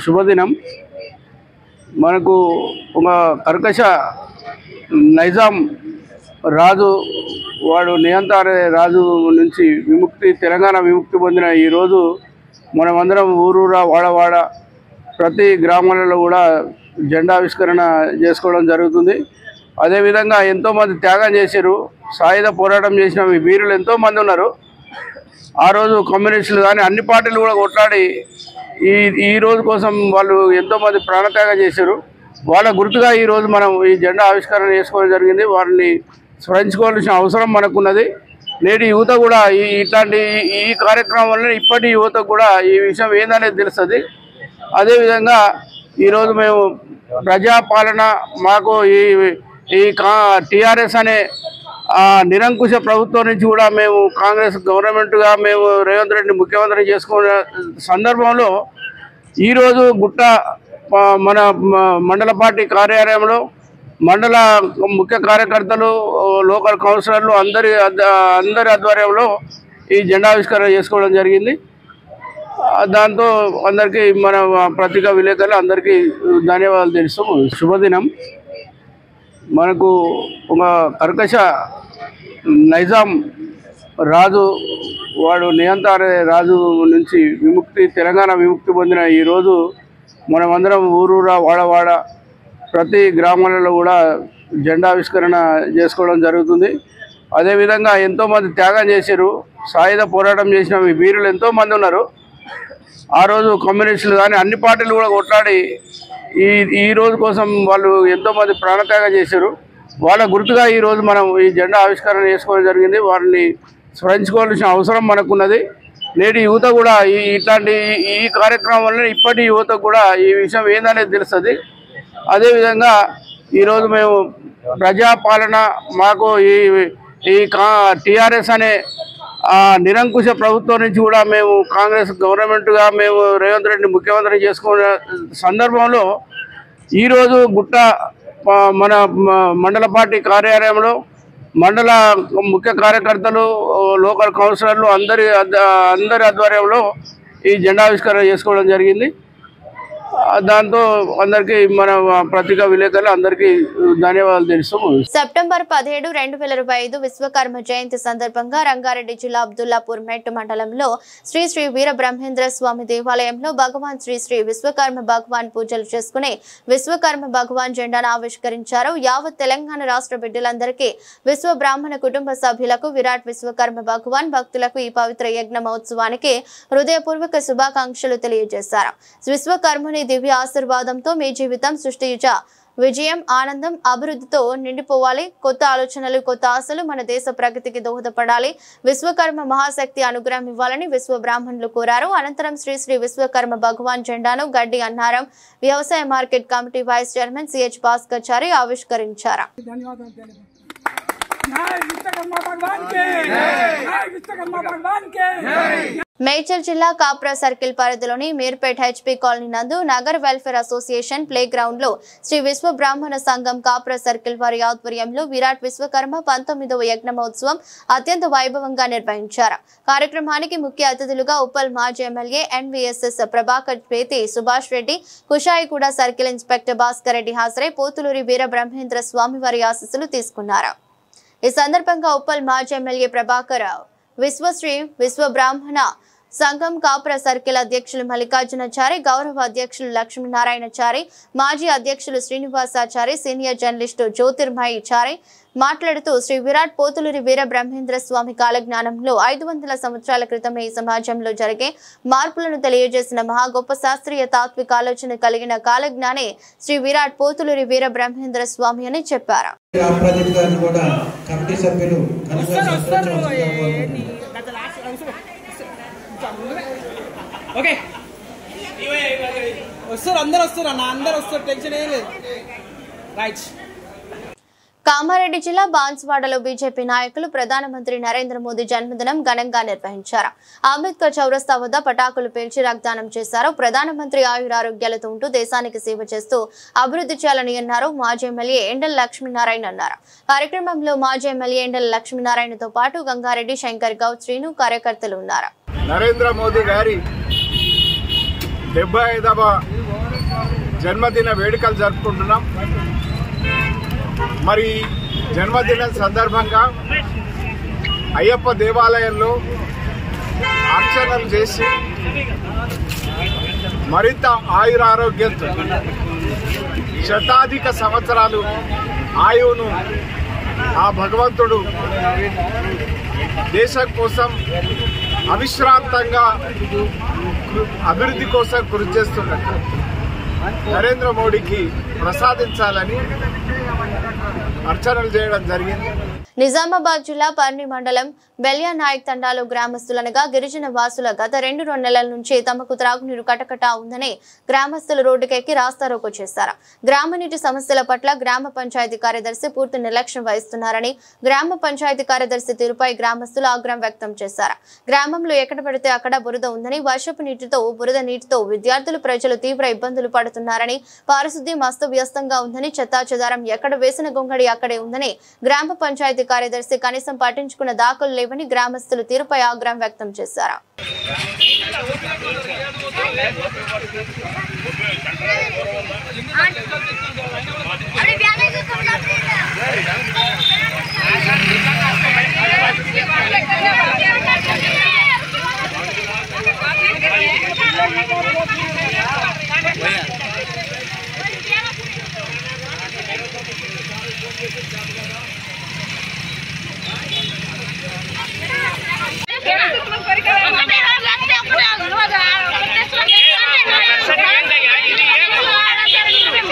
శుభదినం. మనకు ఒక కర్కశ నైజాం రాజు, వాడు నియంత్రణ రాజు నుంచి విముక్తి, తెలంగాణ విముక్తి పొందిన ఈరోజు మనమందరం ఊరూరా, వాడవాడ, ప్రతి గ్రామాలలో కూడా జెండావిష్కరణ చేసుకోవడం జరుగుతుంది. అదేవిధంగా ఎంతోమంది త్యాగం చేశారు, సాయుధ పోరాటం చేసిన వీరులు ఎంతోమంది ఉన్నారు. ఆ రోజు కమ్యూనిస్టులు కానీ అన్ని పార్టీలు కూడా కొట్లాడి ఈ రోజు కోసం వాళ్ళు ఎంతోమంది ప్రాణత్యాగం చేశారు. వాళ్ళ గుర్తుగా ఈరోజు మనం ఈ జెండా ఆవిష్కరణ చేసుకోవడం జరిగింది. వారిని స్మరించుకోవాల్సిన అవసరం మనకున్నది. నేటి యువత కూడా ఇట్లాంటి ఈ కార్యక్రమం వల్ల ఇప్పటి యువతకు కూడా ఈ విషయం ఏందనేది తెలుస్తుంది. అదేవిధంగా ఈరోజు మేము ప్రజాపాలన, మాకు ఈ టీఆర్ఎస్ అనే నిరంకుశ ప్రభుత్వం నుంచి కూడా మేము కాంగ్రెస్ గవర్నమెంట్గా మేము రేవంత్ రెడ్డిని ముఖ్యమంత్రి చేసుకునే సందర్భంలో ఈరోజు గుట్ట మన మండల పార్టీ కార్యాలయంలో మండల ముఖ్య కార్యకర్తలు, లోకల్ కౌన్సిలర్లు అందరి ఆధ్వర్యంలో ఈ జెండావిష్కరణ చేసుకోవడం జరిగింది. దాంతో అందరికీ మన పత్రికా విలేకరులు అందరికీ ధన్యవాదాలు తెలుస్తాము. శుభదినం. మనకు ఒక కర్కశ నైజాం రాజు, వాడు నియంత్రణ రాజు నుంచి విముక్తి, తెలంగాణ విముక్తి పొందిన ఈరోజు మనమందరం ఊరూరా, వాడవాడ, ప్రతి గ్రామాలలో కూడా జెండావిష్కరణ చేసుకోవడం జరుగుతుంది. అదేవిధంగా ఎంతోమంది త్యాగం చేశారు, సాయుధ పోరాటం చేసిన వీరులు ఎంతోమంది ఉన్నారు. ఆ రోజు కమ్యూనిస్టులు కానీ అన్ని పార్టీలు కూడా కొట్లాడి ఈ రోజు కోసం వాళ్ళు ఎంతోమంది ప్రాణత్యాగం చేశారు. వాళ్ళ గుర్తుగా ఈరోజు మనం ఈ జెండా ఆవిష్కరణ చేసుకోవడం జరిగింది. వారిని స్మరించుకోవాల్సిన అవసరం మనకున్నది. నేటి యువత కూడా ఇట్లాంటి ఈ కార్యక్రమం వల్ల ఇప్పటి యువత కూడా ఈ విషయం ఏందనేది తెలుస్తుంది. అదేవిధంగా ఈరోజు మేము ప్రజాపాలన మాకు ఈ టీఆర్ఎస్ అనే నిరంకుశ ప్రభుత్వం నుంచి కూడా మేము కాంగ్రెస్ గవర్నమెంట్గా మేము రేవంత్ రెడ్డిని ముఖ్యమంత్రి చేసుకునే సందర్భంలో ఈరోజు గుట్ట మన మండల పార్టీ కార్యాలయంలో మండల ముఖ్య కార్యకర్తలు లోకల్ కౌన్సిలర్లు అందరి ఆధ్వర్యంలో ఈ జెండావిష్కరణ చేసుకోవడం జరిగింది. దాంతో అందరికీ మన పత్రికా విలేకరులు అందరికీ ధన్యవాదాలు తెలుస్తూ సెప్టెంబర్ 17, 2025 విశ్వకర్మ జయంతి సందర్భంగా రంగారెడ్డి జిల్లా అబ్దుల్లాపూర్ మెట్ మండలంలో శ్రీ శ్రీ వీర బ్రహ్మేంద్ర స్వామి దేవాలయంలో భగవాన్ శ్రీ శ్రీ విశ్వకర్మ భగవాన్ పూజలు చేసుకుని విశ్వకర్మ భగవాన్ జెండాను ఆవిష్కరించారు. యావత్ తెలంగాణ రాష్ట్ర బిడ్డలందరికీ విశ్వ బ్రాహ్మణ కుటుంబ సభ్యులకు విరాట్ విశ్వకర్మ భగవాన్ భక్తులకు ఈ పవిత్ర యజ్ఞ మహోత్సవానికి హృదయపూర్వక శుభాకాంక్షలు తెలియజేశారు. విశ్వకర్మని దివ్య ఆశీర్వాదంతో మీ జీవితం సృష్టించ విజయం, ఆనందం, అభివృద్ధితో నిండిపోవాలి. కొత్త ఆలోచనలు, కొత్త ఆశలు మన దేశ ప్రగతికి దోహదపడాలి. విశ్వకర్మ మహాశక్తి అనుగ్రహం ఇవ్వాలని విశ్వ బ్రాహ్మణులు కోరారు. అనంతరం శ్రీ శ్రీ విశ్వకర్మ భగవాన్ జెండాను గడ్డి అన్నారం వ్యవసాయ market committee vice chairman CH Bhaskarachari ఆవిష్కరించారు. మేడ్చల్ జిల్లా కాప్రా సర్కిల్ పరిధిలోని మీర్పేట్ హెచ్పీ కాలనీ నందు Nagar welfare association play ground లో శ్రీ విశ్వ బ్రాహ్మణ సంఘం కాప్రా సర్కిల్ వారి ఆధ్వర్యంలో విరాట్ విశ్వకర్మ 19వ యజ్ఞ మహోత్సవం అత్యంత వైభవంగా నిర్వహించారు. కార్యక్రమానికి ముఖ్య అతిథులుగా ఉప్పల్ మాజీ MLA NVSS Prabhakar Peti, Subhash Reddy, Kushaiguda circle inspector Bhaskar Reddy హాజరై పోతులూరి వీర బ్రహ్మేంద్ర స్వామి వారి ఆశీస్సులు తీసుకున్నారు. ఈ సందర్భంగా ఉప్పల్ మాజీ ఎమ్మెల్యే ప్రభాకర్ విశ్వశ్రీ విశ్వ బ్రాహ్మణ సంఘం కాప్రా సర్కిల్ అధ్యక్షులు మల్లికార్జునాచారి, గౌరవ అధ్యక్షులు లక్ష్మీనారాయణచారి, మాజీ అధ్యక్షులు శ్రీనివాసాచారి, సీనియర్ జర్నలిస్టు జ్యోతిర్మయిచారి మాట్లాడుతూ శ్రీ విరాట్ పోతులూరి వీర బ్రహ్మేంద్ర స్వామి కాలజ్ఞానంలో 500 సంవత్సరాల క్రితమే ఈ సమాజంలో జరిగే మార్పులను తెలియజేసిన మహా గొప్ప శాస్త్రీయ తాత్విక ఆలోచన కలిగిన కాలజ్ఞానే శ్రీ విరాట్ పోతులూరి వీర బ్రహ్మేంద్ర స్వామి అని చెప్పారు. కామారెడ్డి జిల్లా బాన్స్వాడలో బీజేపీ నాయకులు ప్రధానమంత్రి నరేంద్ర మోదీ జన్మదినం ఘనంగా నిర్వహించారు. అంబేద్కర్ చౌరస్తా వద్ద పటాకులు పేల్చి రక్తదానం చేశారు. ప్రధానమంత్రి ఆయురారోగ్యాలతో ఉంటూ దేశానికి సేవ చేస్తూ అభివృద్ధి చేయాలని అన్నారు. మాజీ ఎమ్మెల్యే ఎండల లక్ష్మీనారాయణ అన్నారు. కార్యక్రమంలో మాజీ ఎమ్మెల్యే ఎండల లక్ష్మీనారాయణతో పాటు గంగారెడ్డి, శంకర్ గౌడ్, శ్రీను కార్యకర్తలు ఉన్నారు. నరేంద్ర మోదీ గారి 75వ జన్మదిన వేడుకలు జరుపుకుంటున్నాం. మరి జన్మదిన సందర్భంగా అయ్యప్ప దేవాలయంలో అర్చనలు చేసి మరింత ఆయురారోగ్యంతో శతాధిక సంవత్సరాలు ఆయువును ఆ భగవంతుడు దేశం కోసం అవిశ్రాంతంగా అభివృద్ధి కోసం కృషి చేస్తున్నట్టు నరేంద్ర మోడీకి ప్రసాదించాలని అర్చనలు చేయడం జరిగింది. నిజామాబాద్ జిల్లా పర్ని మండలం బెల్యా నాయక్ తండాలో గ్రామస్తులనగా గిరిజన వాసుల గత 2 నెలల నుంచి తమకు త్రాగునీరు కటకటా ఉందని గ్రామస్తులు రోడ్డుకెక్కి రాస్తారోకో చేశారు. గ్రామ నీటి సమస్యల పట్ల గ్రామ పంచాయతీ కార్యదర్శి పూర్తి నిర్లక్ష్యం వహిస్తున్నారని, గ్రామ పంచాయతీ కార్యదర్శి తీరుపై గ్రామస్తులు ఆగ్రహం వ్యక్తం చేశారు. గ్రామంలో ఎక్కడ పడితే అక్కడ బురద ఉందని, వర్షపు నీటితో బురద నీటితో విద్యార్థులు ప్రజలు తీవ్ర ఇబ్బందులు పడుతున్నారని, పారిశుద్ధ్యం అస్తవ్యస్తంగా ఉందని, చెత్తాచెదారం ఎక్కడ వేసిన గొంగడి అక్కడే ఉందని గ్రామ పంచాయతీ కార్యదర్శి కనీసం పట్టించుకున్న దాఖలు లేవని గ్రామస్తులు తీరుపై ఆగ్రహం వ్యక్తం చేశారు.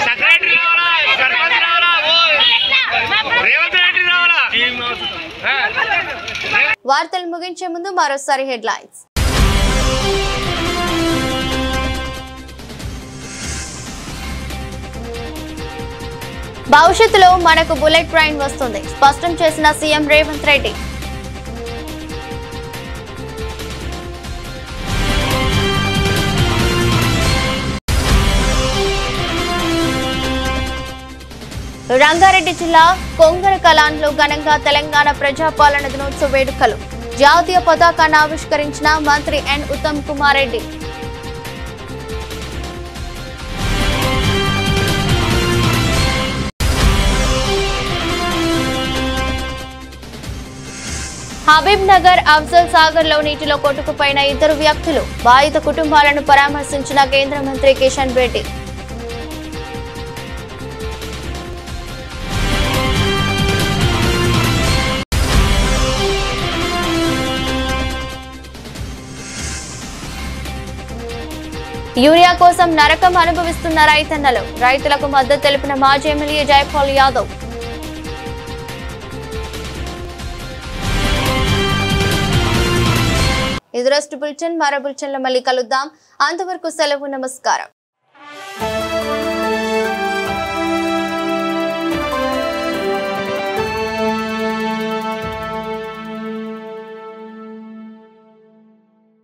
సెక్రటరీ వార్తలు ముగించే ముందు మరోసారి హెడ్లైన్స్. భవిష్యత్తులో మనకు బుల్లెట్ ట్రైన్ వస్తుంది, స్పష్టం చేసిన సీఎం రేవంత్ రెడ్డి. రంగారెడ్డి జిల్లా కొంగరకలాన్లో ఘనంగా తెలంగాణ ప్రజాపాలన దినోత్సవ వేడుకలు. జాతీయ పతాకాన్ని ఆవిష్కరించిన మంత్రి ఎన్ ఉత్తమ్ కుమార్ రెడ్డి. హబీబ్ నగర్ అఫ్జల్ సాగర్ లో నీటిలో కొట్టుకుపోయిన 2 వ్యక్తులు. బాధిత కుటుంబాలను పరామర్శించిన కేంద్ర మంత్రి కిషన్ రెడ్డి. యూరియా కోసం నరకం అనుభవిస్తున్న రైతన్నలు. రైతులకు మద్దతు తెలిపిన మాజీ ఎమ్మెల్యే జైపాల్ యాదవ్. ఇది రోజు బులెటిన్. మరో బులెటిన్లో మళ్ళీ కలుద్దాం. అంతవరకు సెలవు. నమస్కారం.